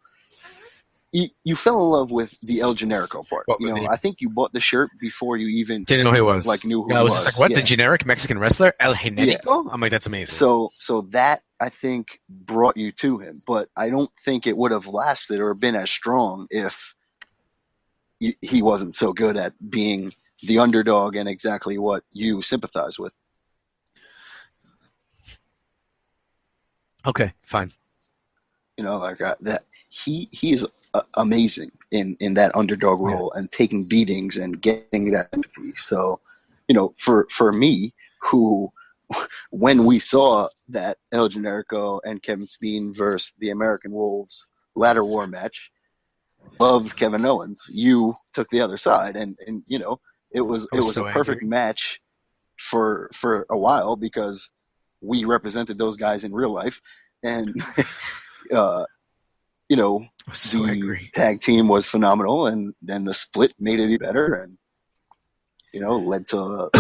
Speaker 3: you fell in love with the El Generico part.
Speaker 2: What
Speaker 3: You
Speaker 2: were
Speaker 3: know,
Speaker 2: they?
Speaker 3: I think you bought the shirt before you even
Speaker 2: Didn't know who he was.
Speaker 3: like knew who
Speaker 2: I
Speaker 3: he
Speaker 2: was
Speaker 3: was.
Speaker 2: just like, what?
Speaker 3: Yeah.
Speaker 2: The generic Mexican wrestler El
Speaker 3: Yeah.
Speaker 2: Generico? I'm like, that's amazing.
Speaker 3: So that I think brought you to him, but I don't think it would have lasted or been as strong if he wasn't so good at being the underdog and exactly what you sympathize with.
Speaker 2: Okay, fine.
Speaker 3: You know, like that he is amazing in that underdog role and taking beatings and getting that empathy. So, you know, for me, who when we saw that El Generico and Kevin Steen versus the American Wolves ladder war match, loved Kevin Owens. You took the other side, and you know it was
Speaker 2: so
Speaker 3: a perfect
Speaker 2: angry.
Speaker 3: match for a while because we represented those guys in real life, and you know
Speaker 2: So
Speaker 3: the
Speaker 2: angry.
Speaker 3: tag team was phenomenal, and then the split made it even better, and you know led to.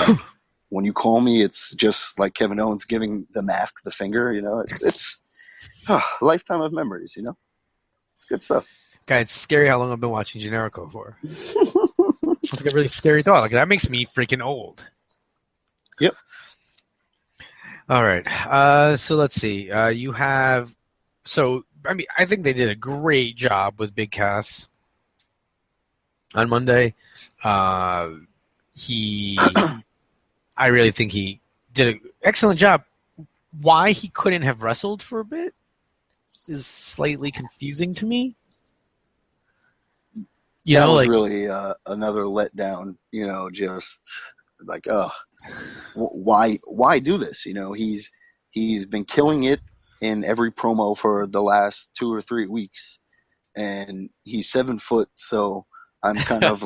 Speaker 3: When you call me, it's just like Kevin Owens giving the Mask the finger. You know, it's a lifetime of memories. You know, it's good stuff.
Speaker 2: God, it's scary how long I've been watching Generico for. It's like a really scary thought. Like that makes me freaking old.
Speaker 3: Yep.
Speaker 2: All right. So let's see. You have. So I mean, I think they did a great job with Big Cass on Monday. I really think he did an excellent job. Why he couldn't have wrestled for a bit is slightly confusing to me. You
Speaker 3: that
Speaker 2: know,
Speaker 3: was
Speaker 2: like
Speaker 3: really another letdown. You know, just like, why do this? You know, he's been killing it in every promo for the last 2 or 3 weeks, and he's 7 foot. So I'm kind of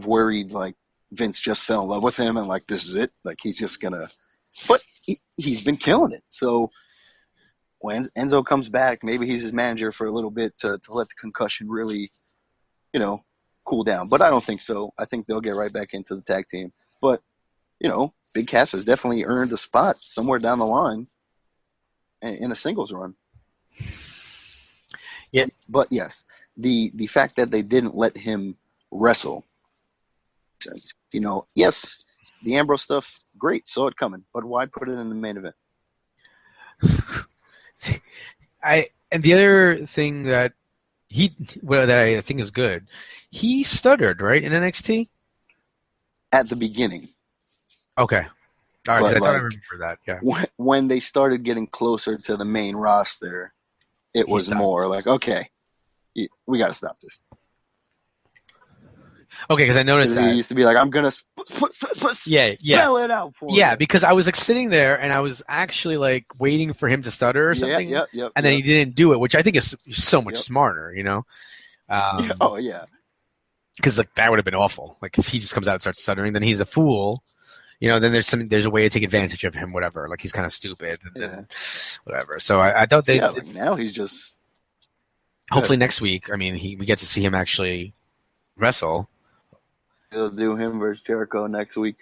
Speaker 3: worried. Like Vince just fell in love with him, and like this is it. Like he's just gonna. But he's been killing it. So when Enzo comes back, maybe he's his manager for a little bit to let the concussion really, you know, cool down. But I don't think so. I think they'll get right back into the tag team. But, you know, Big Cass has definitely earned a spot somewhere down the line in a singles run.
Speaker 2: Yeah.
Speaker 3: But yes, the fact that they didn't let him wrestle, you know, yes, the Ambrose stuff, great, saw it coming. But why put it in the main event?
Speaker 2: And the other thing that that I think is good, he stuttered, right, in NXT?
Speaker 3: At the beginning.
Speaker 2: Okay. All right, 'cause
Speaker 3: But
Speaker 2: I thought I
Speaker 3: like,
Speaker 2: remember that, yeah.
Speaker 3: when they started getting closer to the main roster, it was
Speaker 2: stopped.
Speaker 3: more like, okay, we got to stop this.
Speaker 2: Okay, because I noticed
Speaker 3: He
Speaker 2: that.
Speaker 3: used to be like, I'm going to spell it out for you.
Speaker 2: Yeah, because I was like sitting there and I was actually like waiting for him to stutter or something.
Speaker 3: Yep,
Speaker 2: and then he didn't do it, which I think is so much
Speaker 3: Yep.
Speaker 2: smarter, you know?
Speaker 3: Oh, yeah.
Speaker 2: Because like that would have been awful. Like if he just comes out and starts stuttering, then he's a fool. You know, then there's a way to take advantage of him, whatever. Like he's kind of stupid, and whatever. So I thought they.
Speaker 3: Yeah, like now he's just.
Speaker 2: Hopefully next week, I mean, we get to see him actually wrestle.
Speaker 3: They'll do him versus Jericho next week.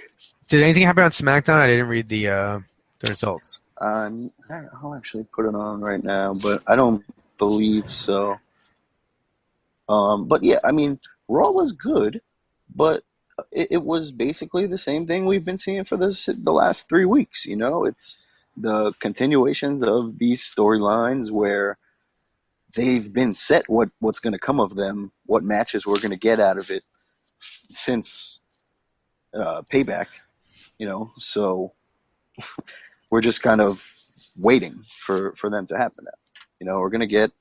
Speaker 2: Did anything happen on SmackDown? I didn't read the results.
Speaker 3: I'll actually put it on right now, but I don't believe so. But yeah, I mean, Raw was good, but it was basically the same thing we've been seeing for the last 3 weeks. You know, it's the continuations of these storylines where they've been set what's going to come of them, what matches we're going to get out of it since Payback. You know, so we're just kind of waiting for them to happen now. You know, we're going to get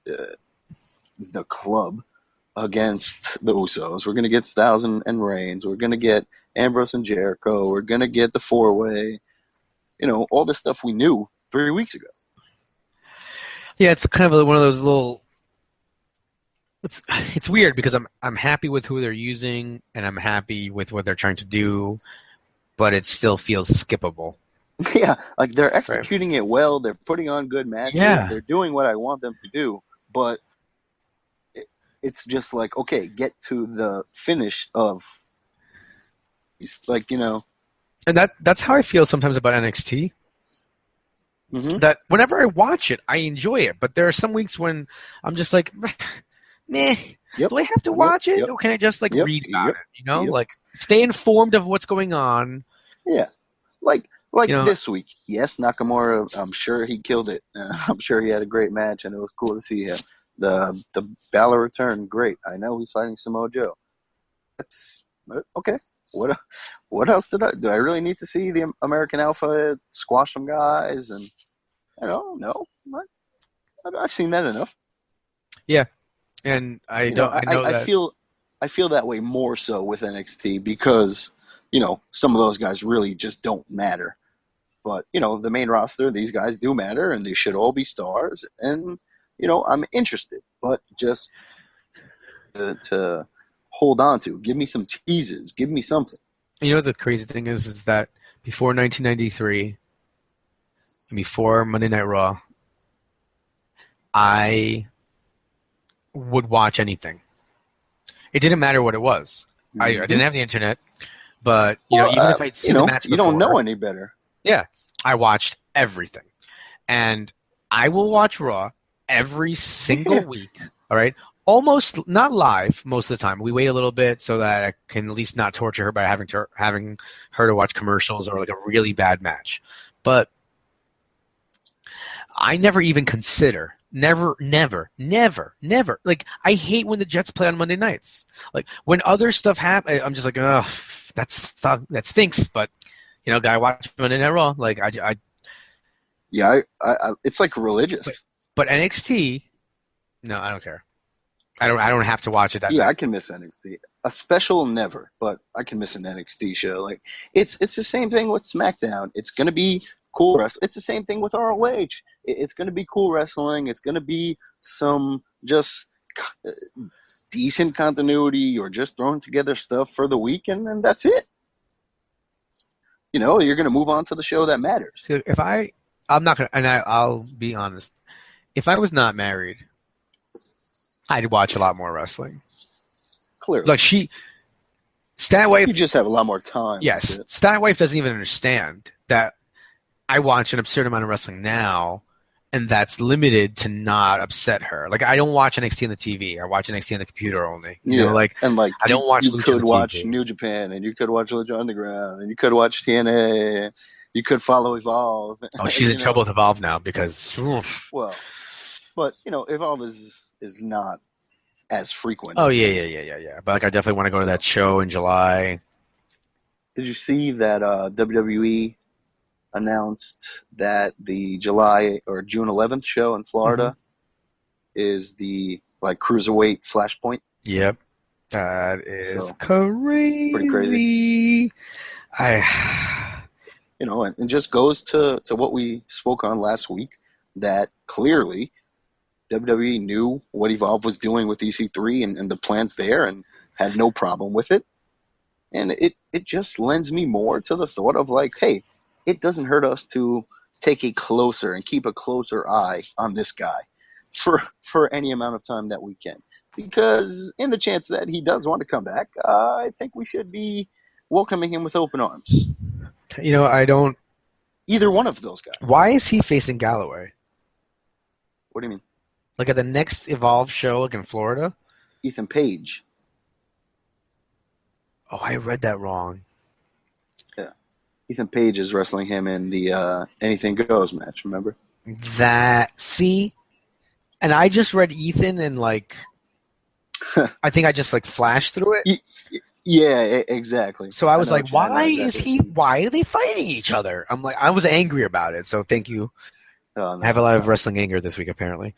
Speaker 3: the Club against the Usos. We're going to get Styles and Reigns. We're going to get Ambrose and Jericho. We're going to get the 4-way. You know, all the stuff we knew 3 weeks ago.
Speaker 2: Yeah, it's kind of one of those little. It's weird because I'm happy with who they're using and I'm happy with what they're trying to do, but it still feels skippable.
Speaker 3: Yeah, like they're executing it well. They're putting on good matches.
Speaker 2: Yeah.
Speaker 3: They're doing what I want them to do, but it's just like, okay, get to the finish of. It's like, you know.
Speaker 2: And that's how I feel sometimes about NXT.
Speaker 3: Mm-hmm.
Speaker 2: That whenever I watch it, I enjoy it. But there are some weeks when I'm just like, meh.
Speaker 3: Yep.
Speaker 2: Do I have to watch it,
Speaker 3: Yep.
Speaker 2: or can I just like
Speaker 3: Yep.
Speaker 2: read about
Speaker 3: Yep.
Speaker 2: it? You know,
Speaker 3: Yep.
Speaker 2: like stay informed of what's going on.
Speaker 3: Yeah, like
Speaker 2: You know,
Speaker 3: this week. Yes, Nakamura. I'm sure he killed it. I'm sure he had a great match, and it was cool to see him. The Balor return, great. I know he's fighting Samoa Joe. That's okay. What else do I really need to see the American Alpha squash some guys? And no, I've seen that enough.
Speaker 2: yeah. And I know that.
Speaker 3: I feel that way more so with NXT because some of those guys really just don't matter. But the main roster, these guys do matter, and they should all be stars. And I'm interested, but just to hold on to, give me some teases, give me something.
Speaker 2: You know, the crazy thing is that before 1993, before Monday Night Raw, I would watch anything. It didn't matter what it was.
Speaker 3: Mm-hmm.
Speaker 2: I didn't have the internet, but even if I'd seen the match before,
Speaker 3: you don't know any better.
Speaker 2: Yeah, I watched everything, and I will watch Raw every single week. All right, almost not live most of the time. We wait a little bit so that I can at least not torture her by having her to watch commercials or like a really bad match. But I never even consider. Never. Like, I hate when the Jets play on Monday nights. Like, when other stuff happens, I'm just like, ugh, that stinks. But, gotta watch Monday Night Raw. Like, I
Speaker 3: it's like religious.
Speaker 2: But NXT, no, I don't care. I don't have to watch it that
Speaker 3: Yeah,
Speaker 2: night.
Speaker 3: I can miss NXT. A special, never, but I can miss an NXT show. Like, it's the same thing with SmackDown. It's gonna be cool wrestling. It's the same thing with ROH. It's going to be cool wrestling. It's going to be some just decent continuity or just throwing together stuff for the weekend, and that's it. You're going to move on to the show that matters.
Speaker 2: So I'm not going to, and I'll be honest. If I was not married, I'd watch a lot more wrestling.
Speaker 3: Clearly.
Speaker 2: Like Statwife.
Speaker 3: You just have a lot more time.
Speaker 2: Yes. Statwife doesn't even understand that I watch an absurd amount of wrestling now, and that's limited to not upset her. Like, I don't watch NXT on the TV. I watch NXT on the computer only. I don't watch.
Speaker 3: You could watch
Speaker 2: TV.
Speaker 3: New Japan, and you could watch Lucha Underground, and you could watch TNA. You could follow Evolve.
Speaker 2: Oh, she's in trouble with Evolve now because. Oof.
Speaker 3: Well, but Evolve is not as frequent.
Speaker 2: Oh yeah. But I definitely want to go to that show in July.
Speaker 3: Did you see that WWE announced that the July or June 11th show in Florida is the cruiserweight Flashpoint?
Speaker 2: Yep, that is crazy.
Speaker 3: Pretty crazy. And just goes to what we spoke on last week, that clearly WWE knew what Evolve was doing with EC3 and the plans there, and had no problem with it. And it just lends me more to the thought of hey, it doesn't hurt us to take a closer and keep a closer eye on this guy for any amount of time that we can. Because in the chance that he does want to come back, I think we should be welcoming him with open arms.
Speaker 2: I don't.
Speaker 3: Either one of those guys.
Speaker 2: Why is he facing Galloway?
Speaker 3: What do you mean?
Speaker 2: Like at the next Evolve show, in Florida?
Speaker 3: Ethan Page.
Speaker 2: Oh, I read that wrong.
Speaker 3: Yeah. Ethan Page is wrestling him in the Anything Goes match, remember?
Speaker 2: And I just read Ethan and I think I just flashed through it.
Speaker 3: Yeah, exactly.
Speaker 2: So I was why are they fighting each other? I was angry about it, so thank you.
Speaker 3: Oh, no,
Speaker 2: I have a lot of wrestling anger this week, apparently.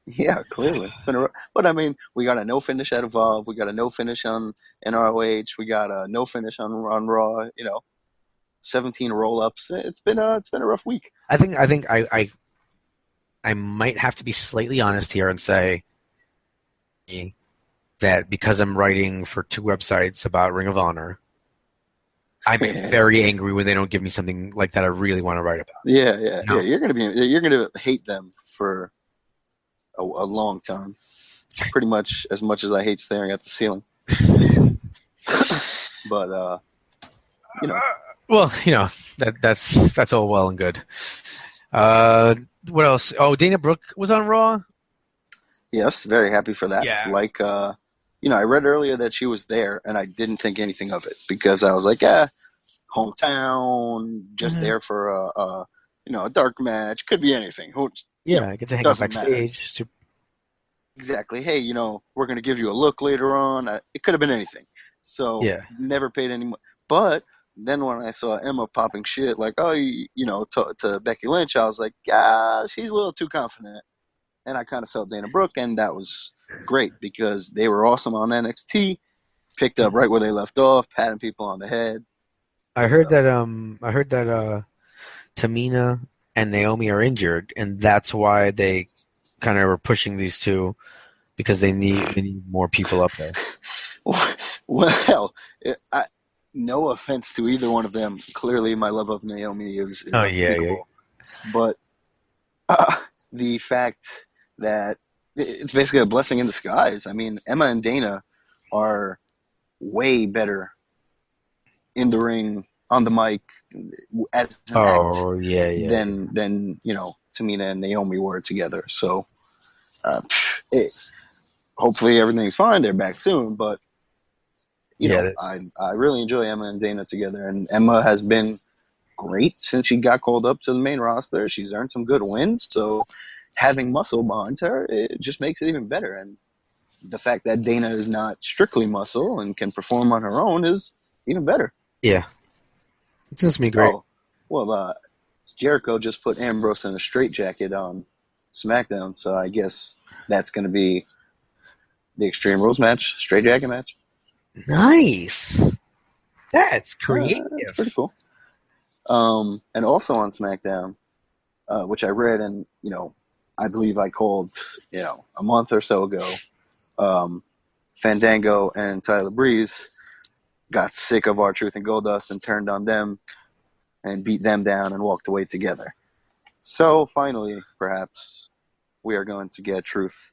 Speaker 3: Yeah, clearly. It's been but we got a no finish at Evolve. We got a no finish on ROH. We got a no finish on Raw. 17 roll ups. It's been a rough week.
Speaker 2: I think I might have to be slightly honest here and say that because I'm writing for 2 websites about Ring of Honor, I'm very angry when they don't give me something like that I really want to write about.
Speaker 3: Yeah. You're gonna hate them for a long time. Pretty much as I hate staring at the ceiling. But
Speaker 2: Well, that's all well and good. What else? Oh, Dana Brooke was on Raw.
Speaker 3: Yes, very happy for that.
Speaker 2: Yeah.
Speaker 3: Like, I read earlier that she was there, and I didn't think anything of it because I was like, hometown, just there for a dark match. Could be anything.
Speaker 2: I get to hang out
Speaker 3: doesn't matter.
Speaker 2: backstage.
Speaker 3: Exactly. Hey, we're going to give you a look later on. It could have been anything. So never paid any money. But then when I saw Emma popping shit like, to Becky Lynch, I was like, she's a little too confident. And I kind of felt Dana Brooke, and that was great because they were awesome on NXT. Picked up right where they left off, patting people on the head.
Speaker 2: I heard that Tamina and Naomi are injured, and that's why they kind of were pushing these two because they need more people up there.
Speaker 3: Well, no offense to either one of them. Clearly, my love of Naomi is unspeakable. But the fact that it's basically a blessing in disguise. I mean, Emma and Dana are way better in the ring, on the mic, as an act than Tamina and Naomi were together. So hopefully everything's fine. They're back soon, but I really enjoy Emma and Dana together, and Emma has been great since she got called up to the main roster. She's earned some good wins, so having muscle behind her, it just makes it even better. And the fact that Dana is not strictly muscle and can perform on her own is even better.
Speaker 2: Yeah. It seems to me great.
Speaker 3: Oh, well, Jericho just put Ambrose in a straitjacket on SmackDown, so I guess that's going to be the Extreme Rules match, straitjacket match.
Speaker 2: Nice. That's creative.
Speaker 3: That's pretty cool. And also on SmackDown, which I read and, I believe I called, a month or so ago, Fandango and Tyler Breeze got sick of R-Truth and Goldust and turned on them and beat them down and walked away together. So finally, perhaps, we are going to get Truth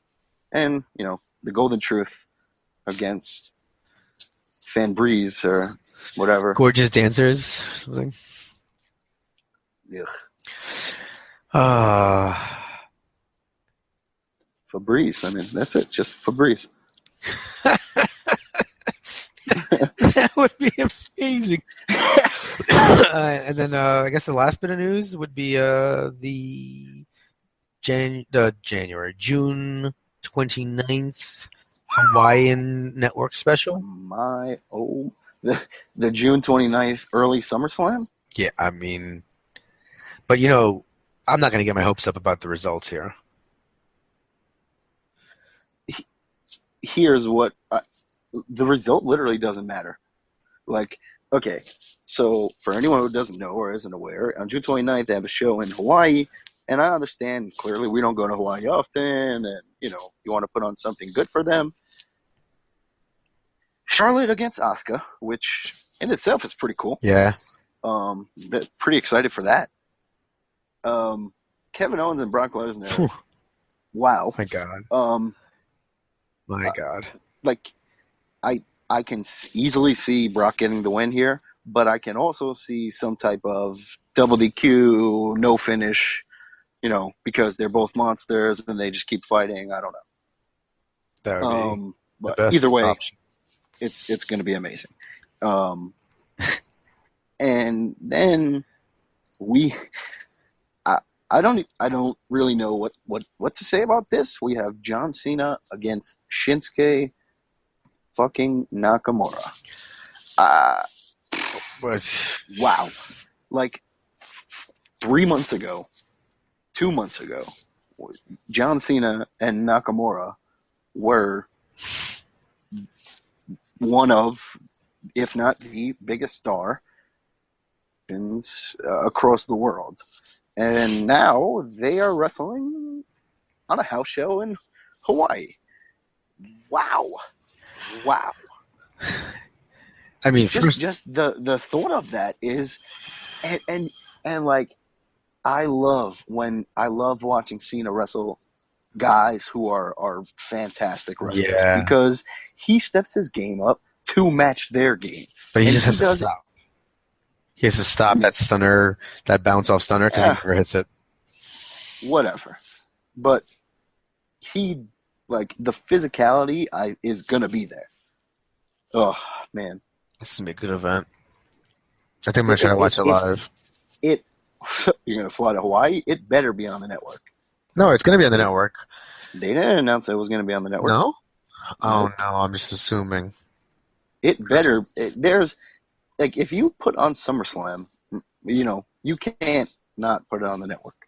Speaker 3: and, the Golden Truth against Fan Breeze or whatever.
Speaker 2: Gorgeous dancers, something.
Speaker 3: Ugh. Fabrice. I mean, that's it. Just Fabrice.
Speaker 2: That would be amazing. And then I guess the last bit of news would be the June 29th Hawaiian Network special.
Speaker 3: The June 29th early SummerSlam?
Speaker 2: Yeah, I mean, but I'm not going to get my hopes up about the results here.
Speaker 3: Here's what the result literally doesn't matter. Like, okay, so for anyone who doesn't know or isn't aware, on June 29th they have a show in Hawaii, and I understand clearly we don't go to Hawaii often, and you want to put on something good for them. Charlotte against Asuka, which in itself is pretty cool.
Speaker 2: Yeah.
Speaker 3: Pretty excited for that. Kevin Owens and Brock Lesnar. Wow.
Speaker 2: My God. My God.
Speaker 3: Like, I can easily see Brock getting the win here, but I can also see some type of double DQ, no finish, because they're both monsters and they just keep fighting. I don't know.
Speaker 2: That would be
Speaker 3: but
Speaker 2: the best
Speaker 3: either way,
Speaker 2: option.
Speaker 3: It's going to be amazing. And then I don't really know what to say about this. We have John Cena against Shinsuke fucking Nakamura. Wow. Like 2 months ago, John Cena and Nakamura were one of, if not the biggest star across the world. And now they are wrestling on a house show in Hawaii. Wow.
Speaker 2: I mean,
Speaker 3: just the thought of that is, and like, I love watching Cena wrestle guys who are fantastic wrestlers because he steps his game up to match their game.
Speaker 2: But he just has to stop. He has to stop that stunner, that bounce off stunner, because he never hits it.
Speaker 3: Whatever. But the physicality is going to be there. Oh, man.
Speaker 2: This is going to be a good event. I think I'm going to try to watch it live.
Speaker 3: You're going to fly to Hawaii? It better be on the network.
Speaker 2: No, it's going to be on the network.
Speaker 3: They didn't announce it was going to be on the network.
Speaker 2: No? Oh, no, I'm just assuming.
Speaker 3: It better. If you put on SummerSlam, you can't not put it on the network.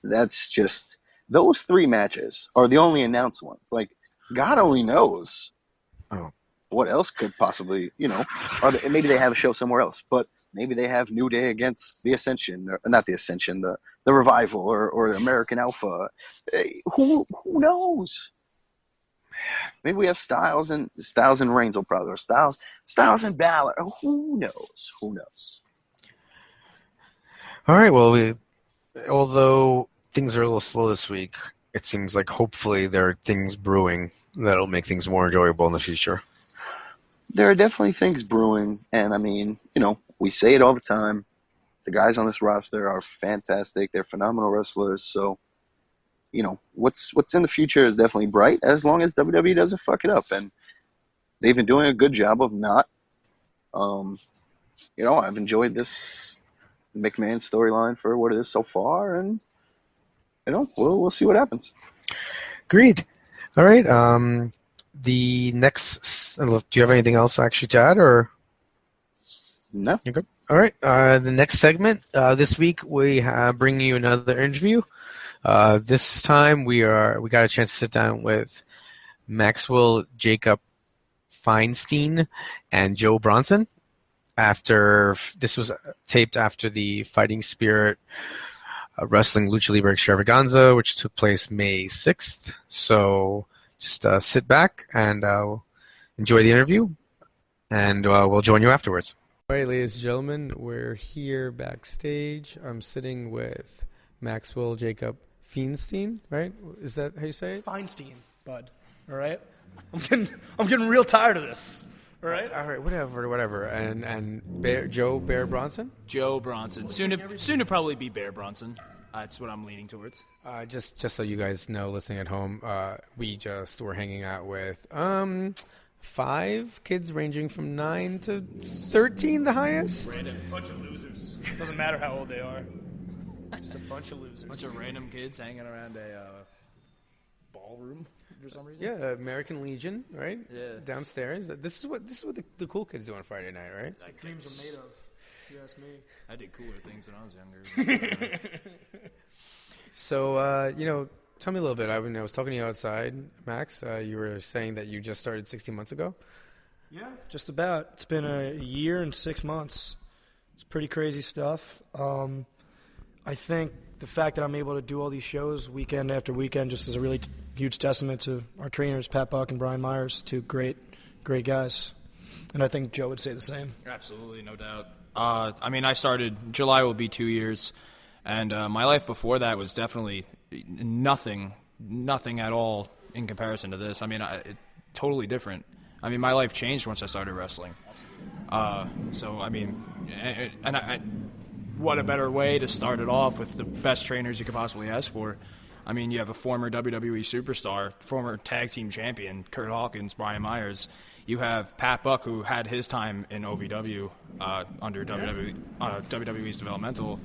Speaker 3: That's just, those 3 matches are the only announced ones. Like, God only knows what else could possibly, maybe they have a show somewhere else, but maybe they have New Day against the Ascension, or not the Ascension, the Revival, or the American Alpha. Who knows? Maybe we have Styles and Reigns will probably, or Styles and Balor. Who knows?
Speaker 2: All right, well, although things are a little slow this week, it seems like hopefully there are things brewing that'll make things more enjoyable in the future.
Speaker 3: There are definitely things brewing, and I mean, we say it all the time. The guys on this roster are fantastic. They're phenomenal wrestlers, so, what's in the future is definitely bright, as long as WWE doesn't fuck it up, and they've been doing a good job of not. I've enjoyed this McMahon storyline for what it is so far, and we'll see what happens.
Speaker 2: Agreed. All right. The next, do you have anything else actually to add, or
Speaker 3: no?
Speaker 2: You're good. All right. The next segment this week we bring you another interview. This time we got a chance to sit down with Maxwell, Jacob Feinstein, and Joe Bronson. After this was taped after the Fighting Spirit Wrestling Lucha Libre Extravaganza, which took place May 6th. So just sit back and enjoy the interview, and we'll join you afterwards. All right, ladies and gentlemen, we're here backstage. I'm sitting with Maxwell Jacob Feinstein, right? Is that how you say it?
Speaker 4: It's Feinstein, bud. All right? I'm getting real tired of this. All right,
Speaker 2: whatever. And Joe Bronson?
Speaker 5: Joe Bronson. Soon to probably be Bear Bronson. That's what I'm leaning towards.
Speaker 2: Just so you guys know, listening at home, we just were hanging out with 5 kids ranging from 9 to 13, the highest.
Speaker 4: Random bunch of losers. Doesn't matter how old they are. Just a bunch of losers.
Speaker 5: Bunch of random kids hanging around a ballroom for some reason.
Speaker 2: Yeah, American Legion, right?
Speaker 5: Yeah.
Speaker 2: Downstairs. This is what the cool kids do on Friday night, right?
Speaker 4: Like dreams are made of. If you ask me.
Speaker 5: I did cooler things when I was younger.
Speaker 2: So, tell me a little bit. I was talking to you outside, Max. You were saying that you just started 16 months ago?
Speaker 4: Yeah, just about. It's been a year and 6 months. It's pretty crazy stuff. I think the fact that I'm able to do all these shows weekend after weekend just is a really huge testament to our trainers, Pat Buck and Brian Myers, 2 great guys. And I think Joe would say the same.
Speaker 5: Absolutely, no doubt. I started, July will be 2 years, and my life before that was definitely nothing at all in comparison to this. Totally different. My life changed once I started wrestling. What a better way to start it off with the best trainers you could possibly ask for. You have a former WWE superstar, former tag team champion, Kurt Hawkins, Brian Myers. You have Pat Buck, who had his time in OVW under WWE's developmental.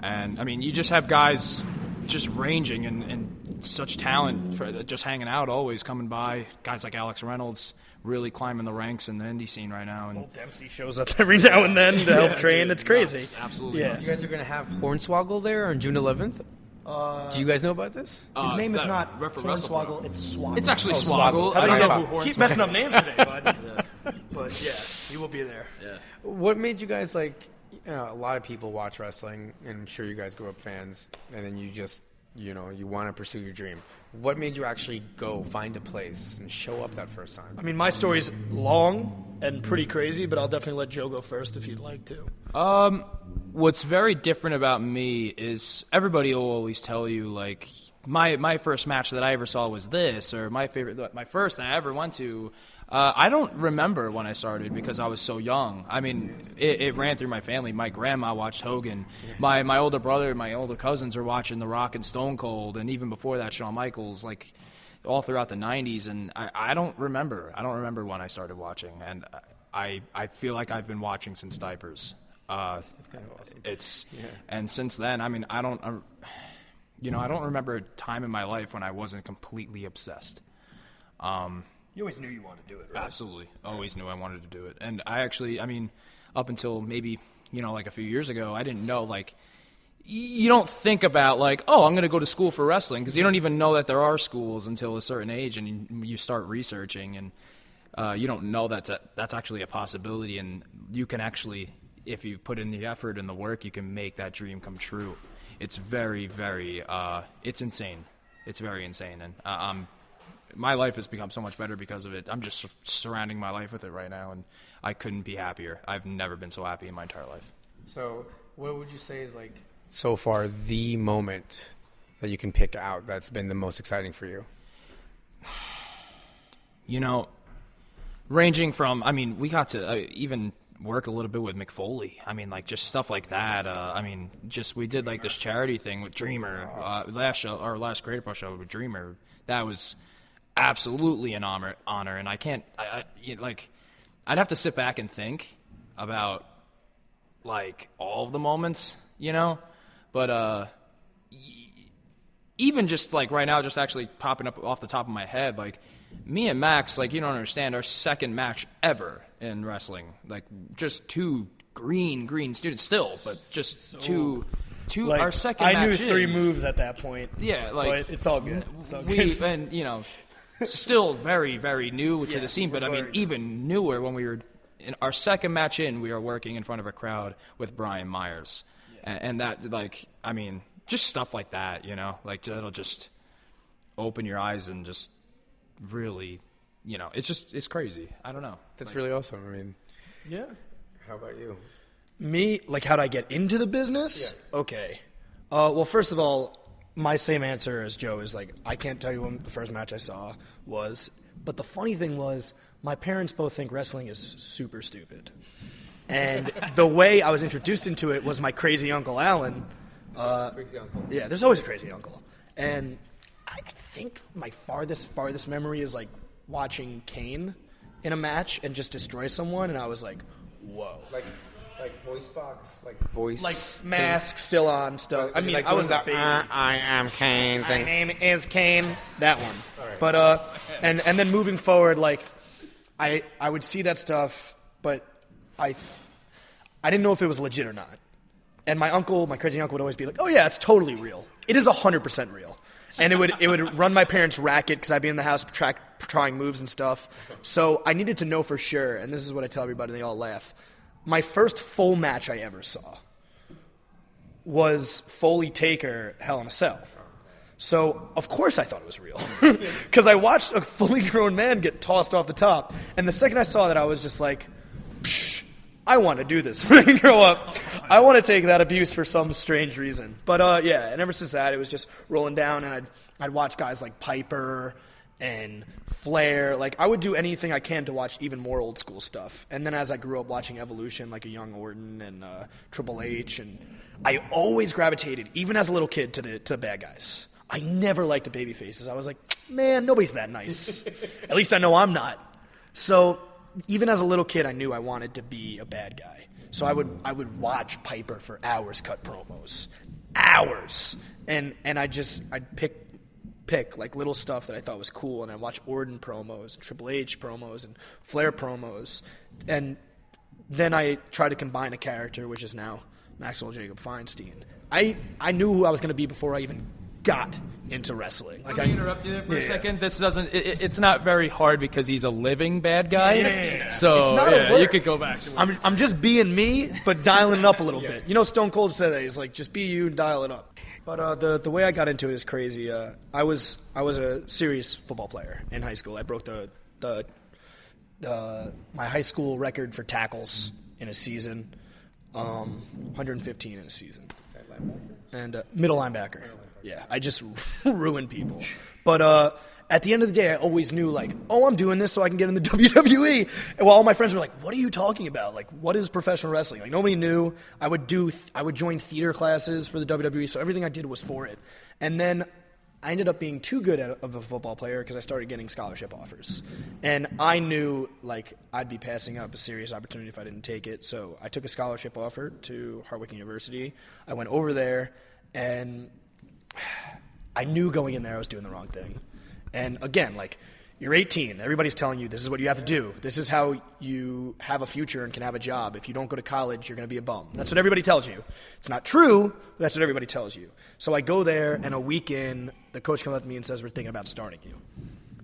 Speaker 5: And, you just have guys just ranging and such talent for just hanging out, always coming by. Guys like Alex Reynolds really climbing the ranks in the indie scene right now. And
Speaker 4: Old Dempsey shows up every now and then to help train. It's crazy.
Speaker 5: Nuts, absolutely.
Speaker 4: Yeah.
Speaker 5: Nuts.
Speaker 2: You guys are going to have Hornswoggle there on June 11th? Do you guys know about this?
Speaker 4: His name is not
Speaker 5: WrestlePro.
Speaker 4: Hornswoggle, it's Swoggle.
Speaker 5: It's actually
Speaker 2: Swoggle.
Speaker 5: Swoggle. I don't know who
Speaker 4: Keep
Speaker 5: Hornswoggle.
Speaker 4: messing up names today, bud. But yeah, he will be there.
Speaker 5: Yeah.
Speaker 2: What made you guys a lot of people watch wrestling, and I'm sure you guys grew up fans, and then you just, you want to pursue your dream. What made you actually go find a place and show up that first time?
Speaker 4: My story's long and pretty crazy, but I'll definitely let Joe go first if you'd like to.
Speaker 5: What's very different about me is everybody will always tell you, my first match that I ever saw was this, or my first that I ever went to. I don't remember when I started because I was so young. I mean, it ran through my family. My grandma watched Hogan. My older brother, my older cousins are watching The Rock and Stone Cold, and even before that, Shawn Michaels, like all throughout the 90s. And I don't remember. I don't remember when I started watching, and I feel like I've been watching since diapers.
Speaker 6: That's kind of awesome.
Speaker 5: And since then, I mean, I don't remember a time in my life when I wasn't completely obsessed.
Speaker 6: You always knew you wanted to do it, right?
Speaker 5: Absolutely. Always knew I wanted to do it. And I mean, up until maybe, like a few years ago, I didn't know, like, you don't think about, like, oh, I'm going to go to school for wrestling, because you don't even know that there are schools until a certain age, and you start researching, and you don't know that's actually a possibility, and you can actually, if you put in the effort and the work, you can make that dream come true. It's very, very, it's insane. It's very insane, and my life has become so much better because of it. I'm just surrounding my life with it right now, and I couldn't be happier. I've never been so happy in my entire life.
Speaker 2: So what would you say is, like, so far the moment that you can pick out that's been the most exciting for you?
Speaker 5: Ranging from, I mean, we got to even work a little bit with McFoley. I mean, like, just stuff like that. We did, like, this charity thing with Dreamer. Our last Creator Pro show with Dreamer. That was absolutely an honor, and I'd have to sit back and think about, like, all of the moments, but even just, like, right now, just actually popping up off the top of my head, like, me and Max, like, you don't understand, our second match ever in wrestling, like, just two green students still, but just two
Speaker 4: Like,
Speaker 5: our second
Speaker 4: I
Speaker 5: match
Speaker 4: knew 3 moves at that point.
Speaker 5: Yeah, like,
Speaker 4: but it's all good.
Speaker 5: And still very, very new to the scene, but I mean, even newer when we were in our second match we were working in front of a crowd with Brian Myers, and that, like, I mean, just stuff like that, like, that'll just open your eyes and just really, it's crazy. I don't know.
Speaker 2: That's really awesome. I mean,
Speaker 4: Yeah.
Speaker 2: how about you?
Speaker 4: Me, like, how'd I get into the business?
Speaker 2: Yeah.
Speaker 4: Okay. Well, first of all, my same answer as Joe is, like, I can't tell you when the first match I saw was. But the funny thing was, my parents both think wrestling is super stupid. And the way I was introduced into it was my crazy Uncle Alan.
Speaker 2: Crazy uncle.
Speaker 4: Yeah, there's always a crazy uncle. And I think my farthest memory is, like, watching Kane in a match and just destroy someone, and I was like, whoa.
Speaker 2: Like voice box, like voice,
Speaker 4: Like, mask still on, stuff. I mean, I was a baby.
Speaker 2: I am Kane thing.
Speaker 4: My name is Kane. That one.
Speaker 2: All right.
Speaker 4: But and then moving forward, like, I would see that stuff, but I didn't know if it was legit or not. And my crazy uncle would always be like, "Oh yeah, it's totally real. It is 100% real." And it would run my parents' racket because I'd be in the house trying moves and stuff. So I needed to know for sure. And this is what I tell everybody, and they all laugh. My first full match I ever saw was Foley Taker Hell in a Cell. So, of course I thought it was real. Because I watched a fully grown man get tossed off the top. And the second I saw that, I was just like, psh, I want to do this when I grow up. I want to take that abuse for some strange reason. But, yeah, and ever since that, it was just rolling down. And I'd watch guys like Piper and Flair. Like, I would do anything I can to watch even more old school stuff. And then as I grew up watching Evolution, like a young Orton and Triple H, and I always gravitated, even as a little kid, to the bad guys. I never liked the baby faces. I was like, man, nobody's that nice. At least I know I'm not. So even as a little kid, I knew I wanted to be a bad guy. So I would watch Piper for hours cut promos. Hours. And I'd pick like little stuff that I thought was cool, and I'd watch Orton promos, Triple H promos, and Flair promos. And then I tried to combine a character, which is now Maxwell Jacob Feinstein. I knew who I was going to be before I even got into wrestling.
Speaker 5: Like, Let me interrupt you there for a second. This doesn't. It's not very hard because he's a living bad guy.
Speaker 4: Yeah.
Speaker 5: So
Speaker 4: it's not a word.
Speaker 5: You could go back to it.
Speaker 4: I'm just being me, but dialing it up a little bit. You know, Stone Cold said that. He's like, just be you and dial it up. But the way I got into it is crazy. I was a serious football player in high school. I broke my high school record for tackles in a season, 115 in a season.
Speaker 2: Is that linebacker?
Speaker 4: And middle linebacker. Yeah, I just ruin people. But at the end of the day, I always knew, like, oh, I'm doing this so I can get in the WWE. And while all my friends were like, what are you talking about? Like, what is professional wrestling? Like, nobody knew. I would join theater classes for the WWE, so everything I did was for it. And then I ended up being too good of a football player because I started getting scholarship offers. And I knew, like, I'd be passing up a serious opportunity if I didn't take it. So I took a scholarship offer to Hartwick University. I went over there, and I knew going in there I was doing the wrong thing. And again, like, you're 18. Everybody's telling you this is what you have to do. This is how you have a future and can have a job. If you don't go to college, you're going to be a bum. That's what everybody tells you. It's not true, but that's what everybody tells you. So I go there, and a week in, the coach comes up to me and says, we're thinking about starting you.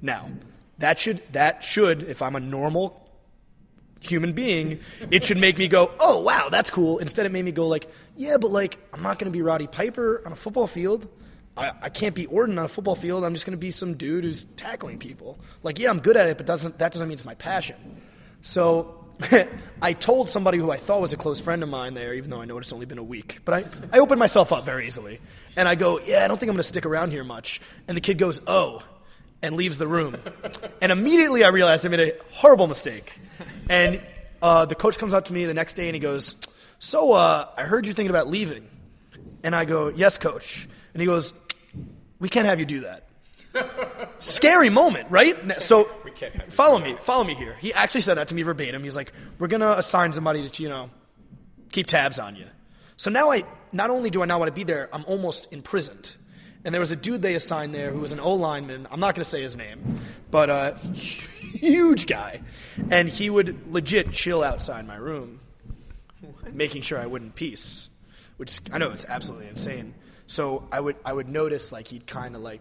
Speaker 4: Now, that should, if I'm a normal human being, it should make me go, oh, wow, that's cool. Instead, it made me go like, yeah, but, like, I'm not going to be Roddy Piper on a football field. I can't be Orton on a football field. I'm just going to be some dude who's tackling people. Like, yeah, I'm good at it, but that doesn't mean it's my passion. So I told somebody who I thought was a close friend of mine there, even though I know it's only been a week. But I opened myself up very easily. And I go, yeah, I don't think I'm going to stick around here much. And the kid goes, oh, and leaves the room. And immediately I realized I made a horrible mistake. And the coach comes up to me the next day and he goes, so I heard you're thinking about leaving. And I go, yes, coach. And he goes, we can't have you do that. Scary moment, right? So follow me here. He actually said that to me verbatim. He's like, we're going to assign somebody to, keep tabs on you. So now not only do I not want to be there, I'm almost imprisoned. And there was a dude they assigned there who was an O-lineman. I'm not going to say his name, but a huge guy. And he would legit chill outside my room, making sure I wouldn't piece, which I know it's absolutely insane. So I would notice, like, he'd kind of, like,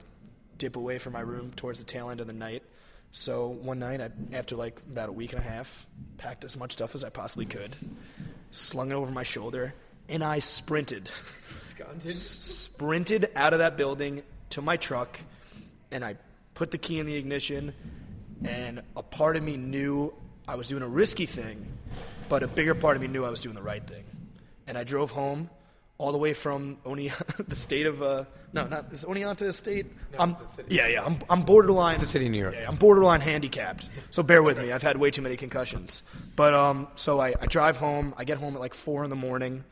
Speaker 4: dip away from my room towards the tail end of the night. So one night, after, like, about a week and a half, packed as much stuff as I possibly could, slung it over my shoulder, and I sprinted. Sprinted out of that building to my truck, and I put the key in the ignition, and a part of me knew I was doing a risky thing, but a bigger part of me knew I was doing the right thing. And I drove home. All the way from the state of is Oneonta a state? No, it's a city. I'm borderline.
Speaker 2: It's a city in New York.
Speaker 4: Yeah, I'm borderline handicapped. So bear with me. I've had way too many concussions. But so I drive home. I get home at like 4 a.m.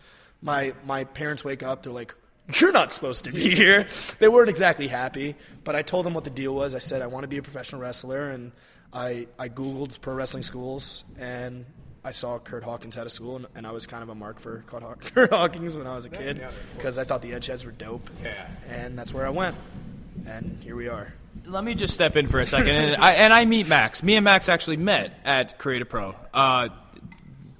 Speaker 4: My parents wake up. They're like, "You're not supposed to be here." They weren't exactly happy. But I told them what the deal was. I said I want to be a professional wrestler, and I Googled pro wrestling schools, and I saw Kurt Hawkins had a school, and I was kind of a mark for Kurt Hawkins when I was a kid because I thought the Edgeheads were dope. Yeah. And that's where I went, and here we are.
Speaker 5: Let me just step in for a second, and I meet Max. Me and Max actually met at Creative Pro.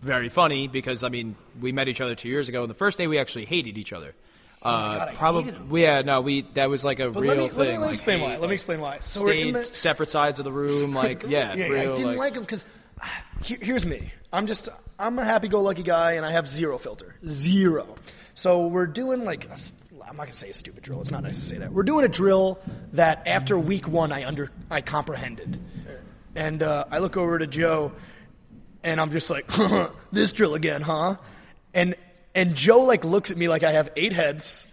Speaker 5: Very funny because, I mean, we met each other 2 years ago, and the first day we actually hated each other.
Speaker 4: God,
Speaker 5: probably, that was like a real thing.
Speaker 4: Let me explain why. So
Speaker 5: stayed
Speaker 4: we're
Speaker 5: separate sides of the room, like,
Speaker 4: real, I didn't like him because here's me. I'm a happy-go-lucky guy, and I have zero filter. Zero. So we're doing, like, I'm not going to say a stupid drill. It's not nice to say that. We're doing a drill that after week 1 I comprehended. And I look over to Joe, and I'm just like, this drill again, huh? And Joe, like, looks at me like I have 8 heads,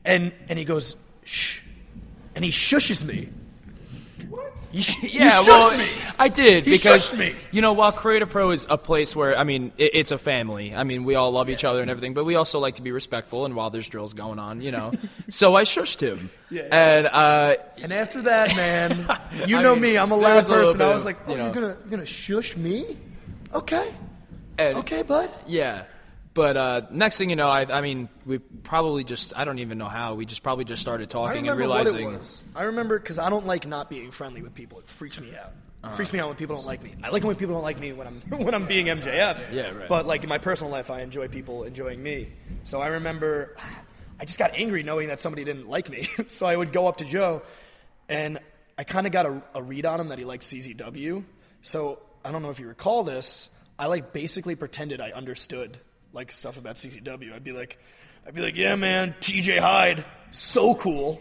Speaker 4: and he goes, shh. And he shushes me.
Speaker 5: Me. I did because
Speaker 4: me.
Speaker 5: While Creative Pro is a place where it's a family. I mean, we all love each other and everything, but we also like to be respectful. And while there's drills going on, so I shushed him.
Speaker 4: And after that, man, me, I'm a loud person. I was like, oh, you're gonna shush me? Okay, okay, bud.
Speaker 5: Yeah. But next thing you know, we probably I don't even know how, we probably just started talking and realizing.
Speaker 4: What it was. I remember because I don't like not being friendly with people. It freaks me out. It freaks me out when people don't like me. I like it when people don't like me when I'm being MJF.
Speaker 5: Yeah, right.
Speaker 4: But like in my personal life, I enjoy people enjoying me. So I remember I just got angry knowing that somebody didn't like me. So I would go up to Joe, and I kind of got a read on him that he liked CZW. So I don't know if you recall this. I like basically pretended I understood like stuff about CCW. I'd be like, yeah, man, TJ Hyde, so cool,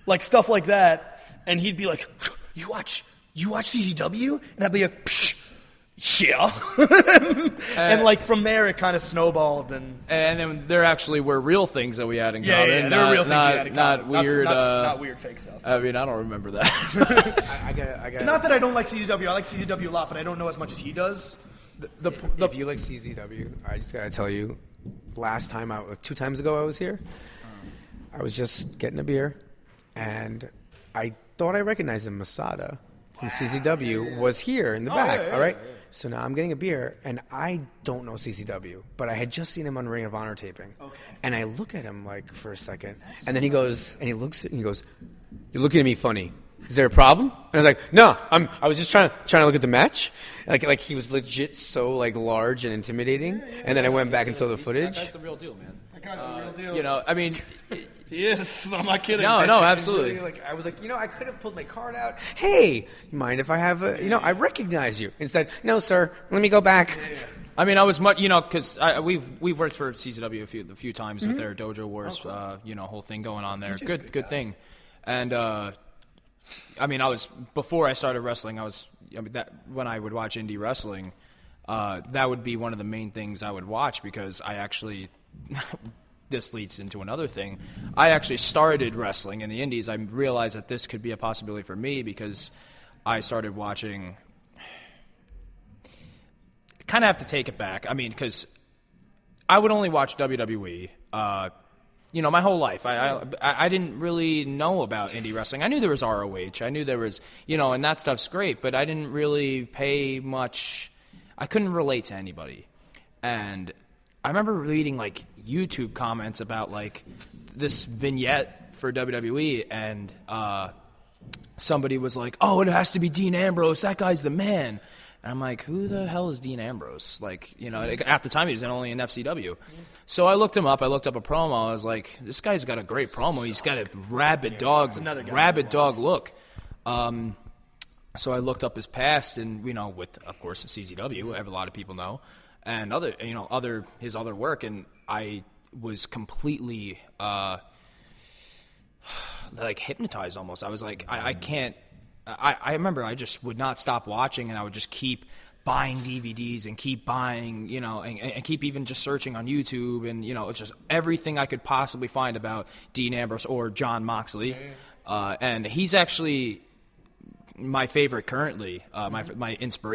Speaker 4: like stuff like that. And he'd be like, you watch CCW? And I'd be like, psh, Yeah. And like from there, it kind of snowballed. And
Speaker 5: then there actually were real things that we had in common.
Speaker 4: Yeah, there were real things we had in common.
Speaker 5: Not weird.
Speaker 4: Not weird fake stuff.
Speaker 5: I mean, I don't remember that.
Speaker 2: I got.
Speaker 4: Not that I don't like CZW. I like CZW a lot, but I don't know as much as he does.
Speaker 2: If you like CZW, I just gotta tell you, last time 2 times ago I was here, I was just getting a beer, and I thought I recognized him. Masada from CZW was here in the back. All right. So now I'm getting a beer, and I don't know CCW, but I had just seen him on Ring of Honor taping. Okay. And I look at him like for a second, and then he goes, and he looks at me, and he goes, "You're looking at me funny. Is there a problem?" And I was like, "No, I was just trying to look at the match." Like he was legit so like large and intimidating. And then I went back and saw the footage.
Speaker 5: That's the real deal, man.
Speaker 4: That guy's the real deal.
Speaker 5: You know, I mean,
Speaker 4: he is. I'm not kidding.
Speaker 5: No, absolutely.
Speaker 2: Really, I was like, I could have pulled my card out. Hey, you mind if I have I recognize you. Instead, no, sir. Let me go back.
Speaker 4: Yeah.
Speaker 5: I mean, I was much, because we've worked for CZW a few times with their Dojo Wars, whole thing going on there. Good thing. And I mean, before I started wrestling, when I would watch indie wrestling, that would be one of the main things I would watch because I actually. This leads into another thing. I actually started wrestling in the indies. I realized that this could be a possibility for me because I started watching. Kind of have to take it back. I mean, because I would only watch WWE. My whole life. I didn't really know about indie wrestling. I knew there was ROH. I knew there was, and that stuff's great, but I didn't really pay much. I couldn't relate to anybody, and. I remember reading like YouTube comments about like this vignette for WWE, and somebody was like, "Oh, it has to be Dean Ambrose. That guy's the man." And I'm like, "Who the hell is Dean Ambrose?" Like, at the time he was only in FCW. So I looked him up. I looked up a promo. I was like, "This guy's got a great promo. He's got a rabid dog look." So I looked up his past, and with of course CZW, a lot of people know. And his other work, and I was completely like hypnotized almost. I was like, I can't. I remember I just would not stop watching, and I would just keep buying DVDs and keep buying, and keep even just searching on YouTube, and it's just everything I could possibly find about Dean Ambrose or Jon Moxley, and he's actually. My favorite currently,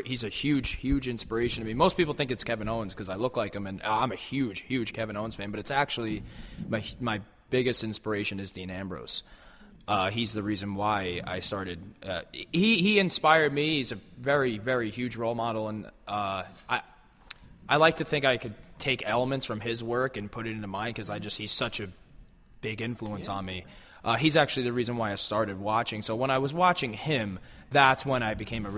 Speaker 5: he's a huge inspiration to me. Most people think it's Kevin Owens because I look like him, and I'm a huge Kevin Owens fan. But it's actually my biggest inspiration is Dean Ambrose. He's the reason why I started. He inspired me. He's a very huge role model, and I like to think I could take elements from his work and put it into mine because he's such a big influence on me. He's actually the reason why I started watching. So when I was watching him, that's when I became a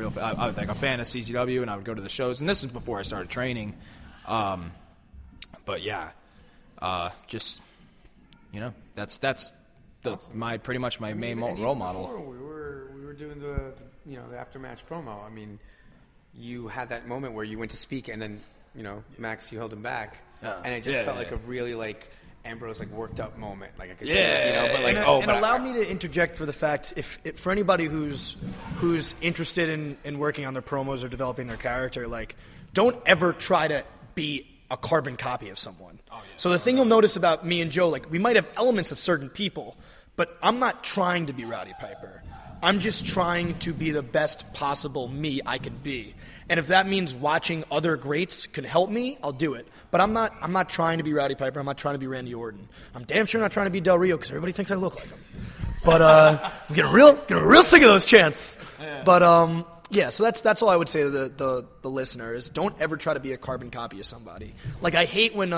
Speaker 5: fan of CZW, and I would go to the shows. And this is before I started training. But yeah, that's pretty much my main role model.
Speaker 2: Before we were doing the aftermatch promo. I mean, you had that moment where you went to speak, and then Max, you held him back, and it just felt like a really like. Ambrose worked up moment, like I could see, but like
Speaker 4: and allow me to interject for the fact if for anybody who's interested in working on their promos or developing their character, like don't ever try to be a carbon copy of someone. So the thing you'll notice about me and Joe, like we might have elements of certain people, but I'm not trying to be Rowdy Piper. I'm just trying to be the best possible me I can be. And if that means watching other greats can help me, I'll do it. But I'm not trying to be Rowdy Piper. I'm not trying to be Randy Orton. I'm damn sure not trying to be Del Rio because everybody thinks I look like him. But I'm getting real sick of those chants. But so that's all I would say to the listener is don't ever try to be a carbon copy of somebody. Like I hate when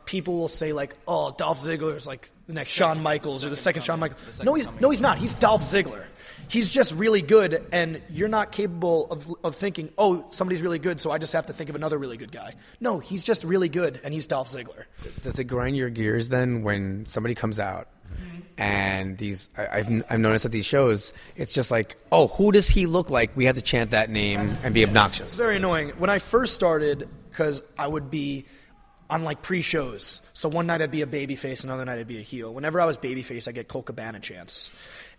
Speaker 4: people will say like, oh, Dolph Ziggler is like the next Shawn Michaels or the second Shawn Michaels. No, he's not. He's Dolph Ziggler. He's just really good, and you're not capable of thinking, oh, somebody's really good, so I just have to think of another really good guy. No, he's just really good, and he's Dolph Ziggler.
Speaker 2: Does it grind your gears then when somebody comes out and I've noticed at these shows, it's just like, oh, who does he look like? We have to chant that name and be obnoxious.
Speaker 4: It's very annoying. When I first started, because I would be on like pre-shows, so one night I'd be a babyface, another night I'd be a heel. Whenever I was babyface, I'd get Colt Cabana chants.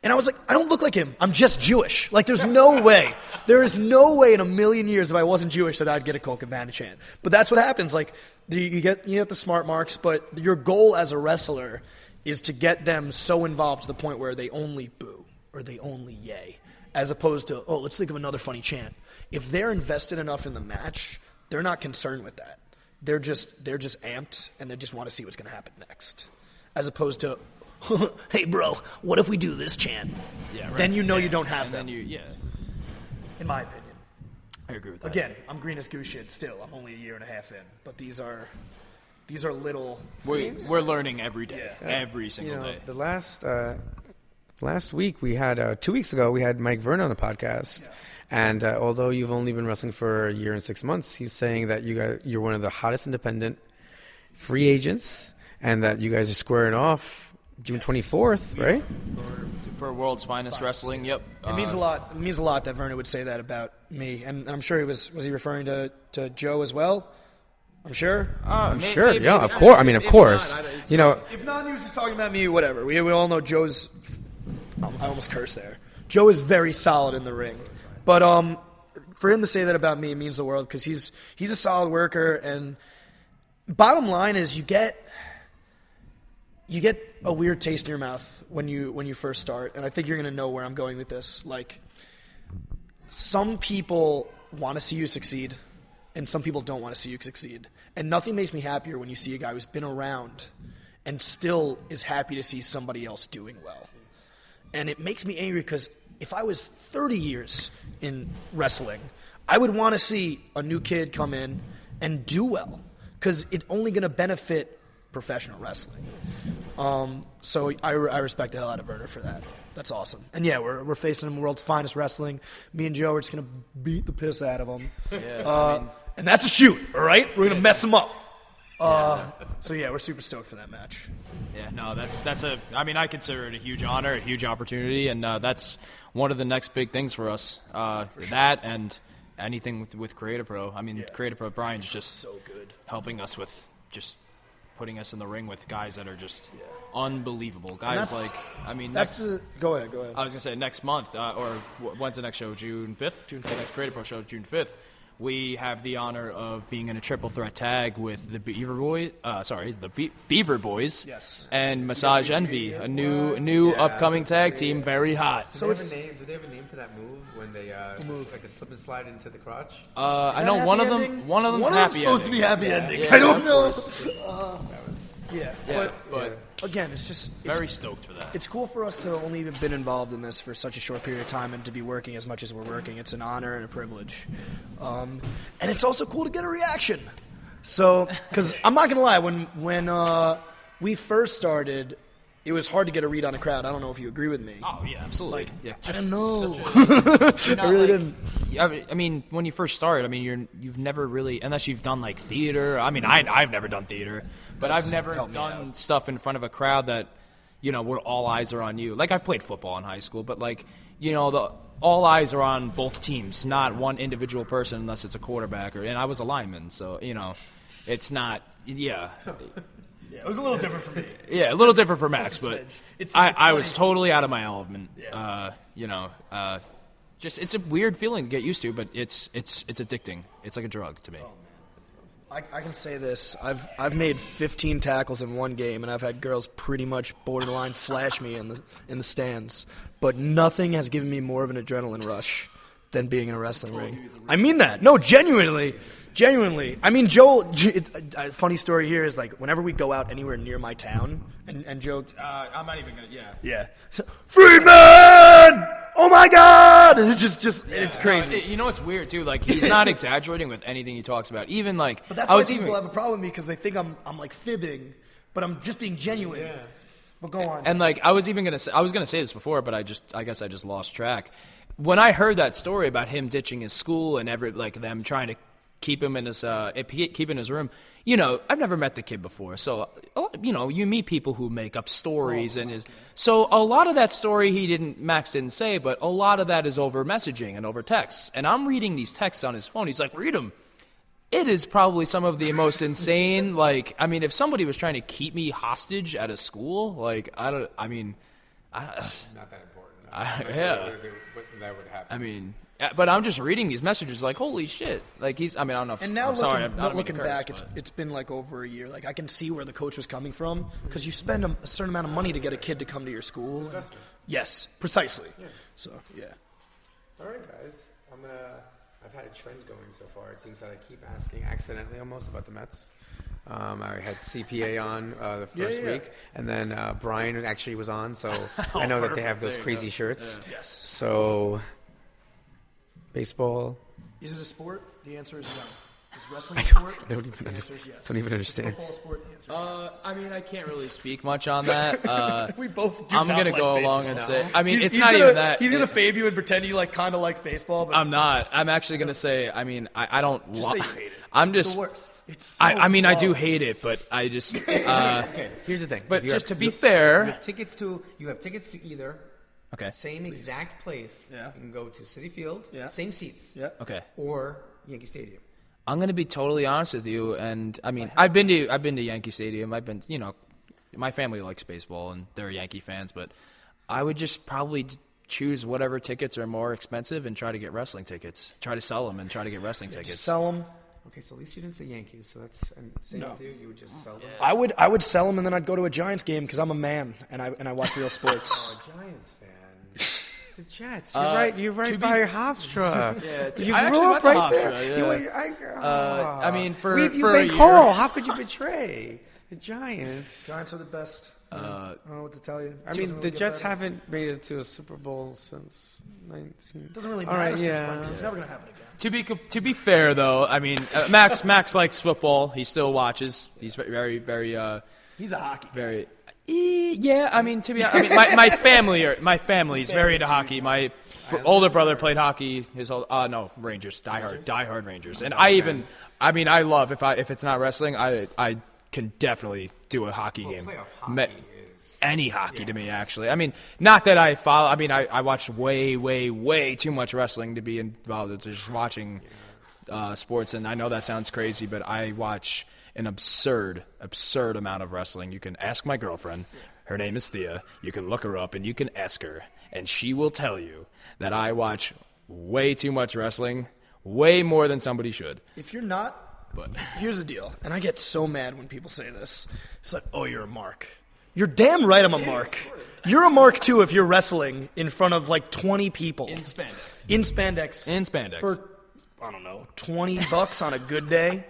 Speaker 4: And I was like, I don't look like him. I'm just Jewish. Like, there's no way. There is no way in a million years if I wasn't Jewish that I'd get a Colt Cabana chant. But that's what happens. Like, you get the smart marks, but your goal as a wrestler is to get them so involved to the point where they only boo or they only yay, as opposed to, oh, let's think of another funny chant. If they're invested enough in the match, they're not concerned with that. They're just amped, and they just want to see what's going to happen next, as opposed to, hey, bro, what if we do this chant? Yeah, right. Then you know you don't have them. In my opinion.
Speaker 5: I agree with that.
Speaker 4: Again, I'm green as goose shit still. I'm only a year and a half in. But these are little things.
Speaker 5: We're learning every day, every single day.
Speaker 2: The last week we had, 2 weeks ago, we had Mike Vernon on the podcast. Yeah. And although you've only been wrestling for a year and 6 months, he's saying that you're one of the hottest independent free agents and that you guys are squaring off June 24th, right?
Speaker 5: For World's Finest Wrestling, yep.
Speaker 4: It means a lot. It means a lot that Vernon would say that about me, and I'm sure he was he referring to Joe as well? I'm sure.
Speaker 2: I'm sure. Maybe, yeah, of course. I mean, of course.
Speaker 4: If not, he was just talking about me. Whatever. We all know Joe's. I almost cursed there. Joe is very solid in the ring, but for him to say that about me, it means the world because he's a solid worker. And bottom line is, you get a weird taste in your mouth when you first start, and I think you're going to know where I'm going with this. Like, some people want to see you succeed, and some people don't want to see you succeed. And nothing makes me happier when you see a guy who's been around and still is happy to see somebody else doing well. And it makes me angry because if I was 30 years in wrestling, I would want to see a new kid come in and do well because it's only going to benefit professional wrestling. So I respect the hell out of Werner for that. That's awesome. And yeah, we're facing him in World's Finest Wrestling. Me and Joe are just going to beat the piss out of him. Yeah, and that's a shoot, all right? We're going to mess him up. So yeah, we're super stoked for that match.
Speaker 5: Yeah, no, I consider it a huge honor, a huge opportunity, and that's one of the next big things for us. That and anything with Creative Pro. I mean, Creative Pro, Brian's just
Speaker 4: so good,
Speaker 5: helping us with just putting us in the ring with guys that are just unbelievable. Guys
Speaker 4: go ahead.
Speaker 5: I was going to say next month, or when's the next show? June 5th? The next Creative Pro show is June 5th. We have the honor of being in a triple threat tag with the Beaver Boys,
Speaker 4: yes,
Speaker 5: and Massage Envy, a new upcoming tag team, very hot.
Speaker 7: So do they have a name for that move when they like a slip and slide into the crotch?
Speaker 5: I know one of them's happy
Speaker 4: supposed
Speaker 5: ending.
Speaker 4: To be happy ending.
Speaker 5: Yeah,
Speaker 4: I don't know.
Speaker 5: But
Speaker 4: again, it's
Speaker 5: very stoked for that.
Speaker 4: It's cool for us to only have been involved in this for such a short period of time and to be working as much as we're working. It's an honor and a privilege. And it's also cool to get a reaction. So, because I'm not going to lie, when we first started, it was hard to get a read on a crowd. I don't know if you agree with me.
Speaker 5: Oh, yeah, absolutely.
Speaker 4: I don't know. I really didn't.
Speaker 5: I mean, when you first start, I mean, you've never really, unless you've done like theater. I mean, I've never done theater, but I've never done stuff in front of a crowd that, where all eyes are on you. Like, I've played football in high school, but like, all eyes are on both teams, not one individual person unless it's a quarterback and I was a lineman, so it's not. Yeah,
Speaker 4: it was a little different for me.
Speaker 5: Yeah, a little different for Max, but I was totally out of my element.
Speaker 4: Yeah.
Speaker 5: Just it's a weird feeling to get used to, but it's addicting. It's like a drug to me.
Speaker 4: I can say this: I've made 15 tackles in one game, and I've had girls pretty much borderline flash me in the stands. But nothing has given me more of an adrenaline rush than being in a wrestling ring. I mean that. No, genuinely. I mean, Joel. A funny story here is like whenever we go out anywhere near my town, and Joe.
Speaker 5: I'm not even gonna.
Speaker 4: Yeah. So, Freeman! Oh my God! It's just it's crazy.
Speaker 5: You know what's weird too? Like he's not exaggerating with anything he talks about. Even like,
Speaker 4: but that's why people have a problem with me because they think I'm like fibbing, but I'm just being genuine. Yeah. But go on.
Speaker 5: And like I was gonna say this before, but I guess I just lost track. When I heard that story about him ditching his school and them trying to keep him in his room. I've never met the kid before, so you meet people who make up stories, so a lot of that story Max didn't say, but a lot of that is over messaging and over texts. And I'm reading these texts on his phone. He's like, read them. It is probably some of the most insane. Like, I mean, if somebody was trying to keep me hostage at a school, like, not that important. Yeah.
Speaker 7: That would happen.
Speaker 5: I mean, but I'm just reading these messages like, holy shit. Like I mean, I don't know if
Speaker 4: And now
Speaker 5: looking
Speaker 4: back, it's been like over a year. Like I can see where the coach was coming from because you spend a certain amount of money to get a kid to come to your school. And, yes, precisely. Yeah. So yeah.
Speaker 7: All right, guys. I've had a trend going so far. It seems that I keep asking accidentally almost about the Mets. I had CPA on the first week, and then Brian actually was on, so I know that they have those crazy shirts.
Speaker 4: Yeah. Yes.
Speaker 7: So, baseball.
Speaker 4: Is it a sport? The answer is no. Is wrestling a sport?
Speaker 7: I don't even
Speaker 4: The answer is yes.
Speaker 7: don't even understand.
Speaker 4: Is football a sport? The answer is yes.
Speaker 5: I mean, I can't really speak much on that.
Speaker 4: We both do
Speaker 5: I'm
Speaker 4: not
Speaker 5: going to
Speaker 4: like
Speaker 5: go
Speaker 4: baseball
Speaker 5: along and
Speaker 4: now.
Speaker 5: say, I mean, it's
Speaker 4: He's
Speaker 5: not
Speaker 4: gonna,
Speaker 5: even that.
Speaker 4: He's going to fave you and pretend he like kind of likes baseball. But
Speaker 5: I'm not. I'm actually going to say, I mean, I don't.
Speaker 4: just say you hate it.
Speaker 5: I'm
Speaker 4: It's
Speaker 5: just.
Speaker 4: the worst. It's so
Speaker 5: I mean, I do
Speaker 4: slow.
Speaker 5: hate it, but I just.
Speaker 7: Okay, here's the thing.
Speaker 5: But
Speaker 7: If you
Speaker 5: just
Speaker 7: have-
Speaker 5: to be
Speaker 7: you
Speaker 5: fair.
Speaker 7: have tickets to either
Speaker 5: Okay.
Speaker 7: same exact place.
Speaker 4: Yeah.
Speaker 7: You can go to Citi Field.
Speaker 4: Yeah.
Speaker 7: Same seats.
Speaker 4: Yeah.
Speaker 5: Okay.
Speaker 7: Or Yankee Stadium.
Speaker 5: I'm going to be totally honest with you, and I mean, I've been to Yankee Stadium. I've been, my family likes baseball and they're Yankee fans, but I would just probably choose whatever tickets are more expensive and try to get wrestling tickets. Try to sell them and try to get wrestling tickets.
Speaker 4: Sell them.
Speaker 7: Okay, so at least you didn't say Yankees. So that's and same
Speaker 4: No.
Speaker 7: with you. You would just sell them.
Speaker 4: I would sell them and then I'd go to a Giants game because I'm a man and I watch real sports.
Speaker 7: Oh, a Giants fan. The Jets. You're right. You're right by Hofstra.
Speaker 5: Yeah,
Speaker 7: You
Speaker 5: I actually
Speaker 7: grew
Speaker 5: went
Speaker 7: up
Speaker 5: to
Speaker 7: right
Speaker 5: Hofstra,
Speaker 7: there.
Speaker 5: yeah.
Speaker 7: I
Speaker 5: mean, for
Speaker 7: you've
Speaker 5: for a
Speaker 7: been
Speaker 5: year.
Speaker 7: Coral. How could you betray the Giants?
Speaker 4: Giants are the best. I don't know what to tell you.
Speaker 7: I mean, the Jets haven't made it to a Super Bowl since 19.
Speaker 4: It doesn't really
Speaker 7: All
Speaker 4: matter.
Speaker 7: right,
Speaker 4: since
Speaker 7: yeah.
Speaker 4: when, 'cause it's never gonna happen again.
Speaker 5: To be fair, though, I mean, Max likes football. He still watches. He's very, very,
Speaker 4: He's a hockey guy.
Speaker 5: very. Yeah, I mean, my family's very into hockey. My older brother played hockey. Rangers, diehard Rangers, and I love if it's not wrestling, I can definitely do a hockey game.
Speaker 7: Playoff hockey is
Speaker 5: Any hockey to me, actually. I mean, not that I follow. I mean, I watch way, way, way too much wrestling to be involved with just watching sports, and I know that sounds crazy, but I watch an absurd amount of wrestling. You can ask my girlfriend. Her name is Thea. You can look her up, and you can ask her, and she will tell you that I watch way too much wrestling, way more than somebody should.
Speaker 4: If you're not,
Speaker 5: But
Speaker 4: here's the deal, and I get so mad when people say this. It's like, oh, you're a mark. You're damn right I'm a mark. You're a mark, too, if you're wrestling in front of, like, 20 people.
Speaker 5: in spandex.
Speaker 4: In spandex. For, I don't know, $20 on a good day.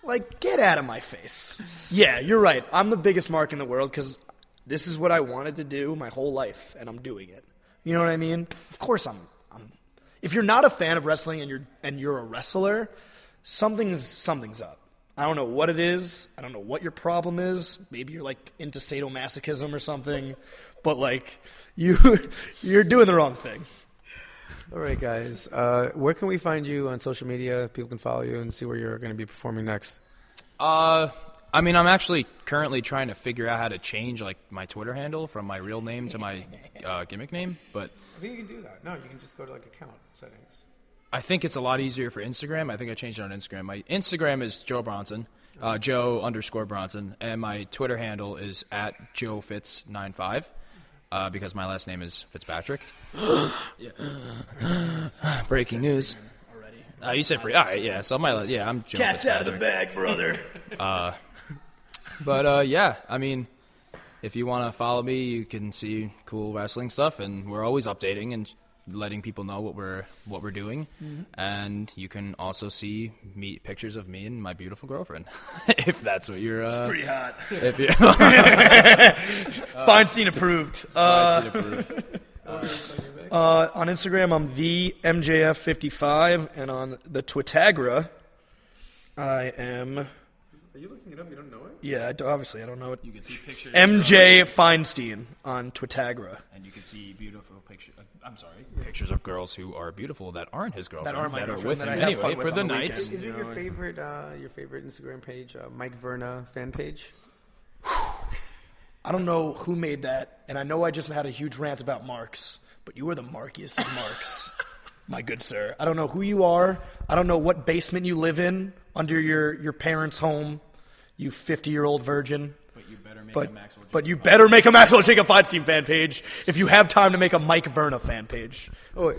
Speaker 4: Like, get out of my face. Yeah, you're right. I'm the biggest mark in the world because this is what I wanted to do my whole life, and I'm doing it. You know what I mean? Of course I'm if you're not a fan of wrestling and you're a wrestler, something's up. I don't know what it is. I don't know what your problem is. Maybe you're like into sadomasochism or something, but like you're doing the wrong thing.
Speaker 7: All right, guys. Where can we find you on social media? People can follow you and see where you're going to be performing next.
Speaker 5: I mean, I'm actually currently trying to figure out how to change like my Twitter handle from my real name to my gimmick name, but
Speaker 7: I think you can do that. No, you can just go to like account settings.
Speaker 5: I think it's a lot easier for Instagram. I think I changed it on Instagram. My Instagram is Joe Bronson, Joe_Bronson, and my Twitter handle is @JoeFitz95 because my last name is Fitzpatrick. Breaking news. You said free. All right, yeah. So I'm Joe
Speaker 4: Cat's out of the
Speaker 5: Fitzpatrick.
Speaker 4: bag, brother.
Speaker 5: But yeah, I mean, if you want to follow me, you can see cool wrestling stuff, and we're always updating and letting people know what we're doing.
Speaker 4: Mm-hmm.
Speaker 5: And you can also see pictures of me and my beautiful girlfriend, if that's what you're.
Speaker 4: Pretty hot.
Speaker 5: If you
Speaker 4: Feinstein approved.
Speaker 5: approved.
Speaker 4: On Instagram, I'm the MJF55, and on the Twitagra, I am.
Speaker 7: Are you looking it up? You don't know it?
Speaker 4: Yeah, obviously I don't know it.
Speaker 5: You can see pictures.
Speaker 4: MJ Feinstein on Twitagra.
Speaker 5: And you can see beautiful pictures. Pictures of girls who are beautiful that aren't his girlfriend.
Speaker 4: That aren't my girlfriend,
Speaker 5: with
Speaker 4: that
Speaker 5: him
Speaker 4: I have
Speaker 5: anyway
Speaker 4: fun with
Speaker 5: for the
Speaker 4: on the
Speaker 5: night.
Speaker 4: weekend.
Speaker 7: Is it your favorite Instagram page, Mike Verna fan page?
Speaker 4: I don't know who made that, and I know I just had a huge rant about marks, but you are the markiest of marks, my good sir. I don't know who you are. I don't know what basement you live in under your parents' home, you 50-year-old virgin.
Speaker 5: Wait, you better make
Speaker 4: But
Speaker 5: a Maxwell.
Speaker 4: but you better make a Maxwell Jacob Feinstein fan page if you have time to make a Mike Verna fan page.
Speaker 2: Oh,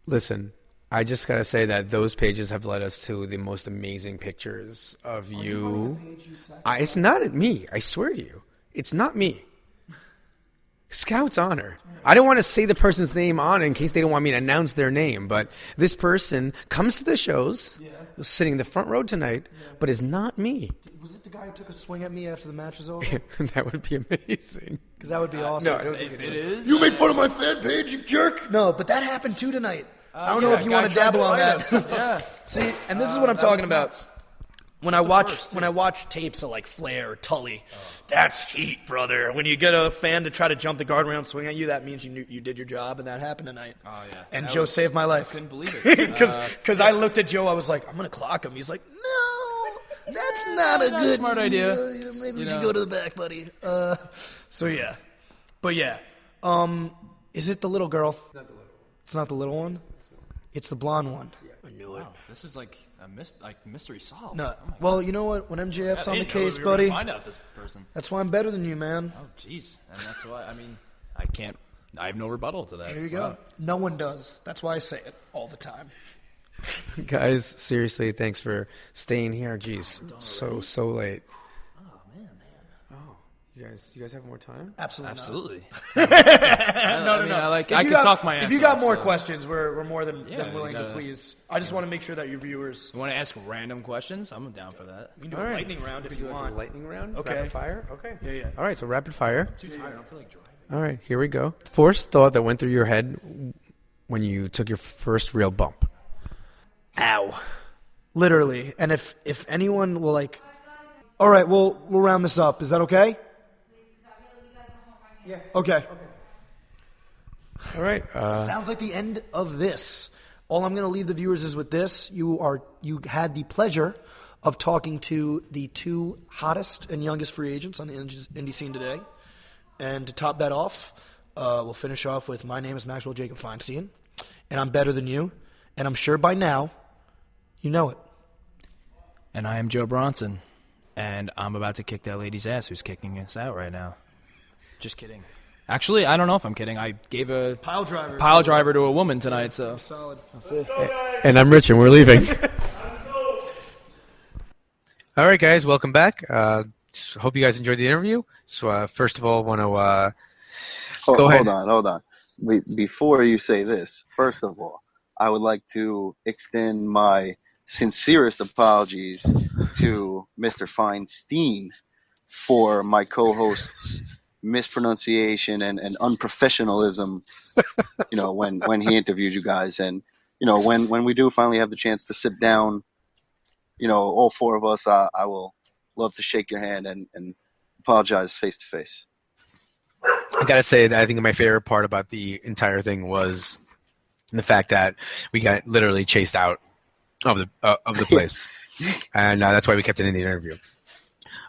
Speaker 2: listen, I just gotta say that those pages have led us to the most amazing pictures of you. It's not me. I swear to you, it's not me. Scout's honor. I don't want to say the person's name on it in case they don't want me to announce their name, but this person comes to the shows, sitting in the front row tonight, but is not me.
Speaker 4: Was it the guy who took a swing at me after the match was over?
Speaker 2: That would be amazing.
Speaker 4: Because that would be awesome.
Speaker 2: No, I don't think it is.
Speaker 4: You made fun of my fan page, you jerk. No, but that happened too tonight. I don't know if you want to dabble on that.
Speaker 5: Yeah.
Speaker 4: See, and this is what I'm talking about. When I watch tapes of like Flair or Tully, that's heat, brother. When you get a fan to try to jump the guardrail and swing at you, that means you did your job, and that happened tonight.
Speaker 5: Oh yeah.
Speaker 4: And Joe saved my life.
Speaker 5: I couldn't believe it.
Speaker 4: Because I looked at Joe, I was like, I'm gonna clock him. He's like, no, that's not a good
Speaker 5: smart idea.
Speaker 4: Maybe we should go to the back, buddy. So yeah, but yeah, is it the little girl? It's not the little one. It's the blonde one. I knew it.
Speaker 5: Wow, this is like a mystery solved.
Speaker 4: No,
Speaker 5: Oh my
Speaker 4: well, you know what? When MJF's on the case,
Speaker 5: we were gonna
Speaker 4: buddy,
Speaker 5: find out this person.
Speaker 4: that's why I'm better than you, man.
Speaker 5: Oh jeez, and that's why I have no rebuttal to that.
Speaker 4: There you go.
Speaker 5: Wow.
Speaker 4: No one does. That's why I say it all the time.
Speaker 2: Guys, seriously, thanks for staying here. Jeez, so late. You guys have more time?
Speaker 5: Absolutely.
Speaker 4: No.
Speaker 5: I could talk my ass
Speaker 4: If you got
Speaker 5: off,
Speaker 4: more
Speaker 5: so.
Speaker 4: questions, we're more than
Speaker 5: Yeah,
Speaker 4: willing to please. I just want to make sure that your viewers.
Speaker 5: You want to ask random questions? I'm down for that.
Speaker 4: We can do a lightning round if you want.
Speaker 2: Lightning round?
Speaker 4: Okay.
Speaker 2: Rapid fire? Okay.
Speaker 4: Yeah.
Speaker 2: All right, so rapid fire.
Speaker 5: Too tired. I don't feel like driving.
Speaker 2: All right, here we go. First thought that went through your head when you took your first real bump.
Speaker 4: Ow. Literally. And if anyone will like, all right, we'll round this up. Is that okay? Yeah. Okay.
Speaker 2: All right.
Speaker 4: Sounds like the end of this. All I'm going to leave the viewers is with this. You had the pleasure of talking to the two hottest and youngest free agents on the indie scene today. And to top that off, we'll finish off with my name is Maxwell Jacob Feinstein, and I'm better than you, and I'm sure by now you know it.
Speaker 5: And I am Joe Bronson, and I'm about to kick that lady's ass who's kicking us out right now. Just kidding. Actually, I don't know if I'm kidding. I gave a
Speaker 4: Pile driver
Speaker 5: to a woman tonight, so.
Speaker 4: Solid.
Speaker 2: And I'm Rich, and we're leaving. All right, guys, welcome back. Hope you guys enjoyed the interview. So, first of all, want to go ahead.
Speaker 3: Hold on. Before you say this, first of all, I would like to extend my sincerest apologies to Mr. Feinstein for my co-host's mispronunciation and unprofessionalism, when he interviewed you guys. And, when we do finally have the chance to sit down, all four of us, I will love to shake your hand and apologize face to face.
Speaker 2: I gotta say that I think my favorite part about the entire thing was the fact that we got literally chased out of the place, and that's why we kept it in the interview.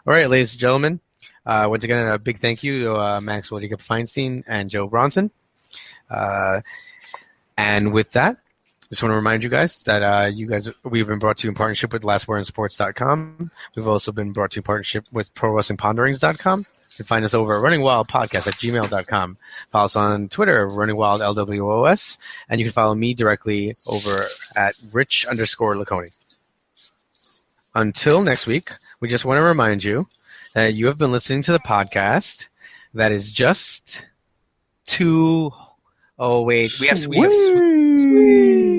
Speaker 2: All right, ladies and gentlemen, once again, a big thank you to Maxwell Jacob Feinstein and Joe Bronson. And with that, just want to remind you guys that we've been brought to you in partnership with LastWordInSports.com. We've also been brought to you in partnership with ProWrestlingPonderings.com. You can find us over at RunningWildPodcast@gmail.com. Follow us on Twitter, RunningWildLWOS, and you can follow me directly over at Rich_Laconi. Until next week, we just want to remind you that you have been listening to the podcast that is just too. Oh wait, we have. Sweet.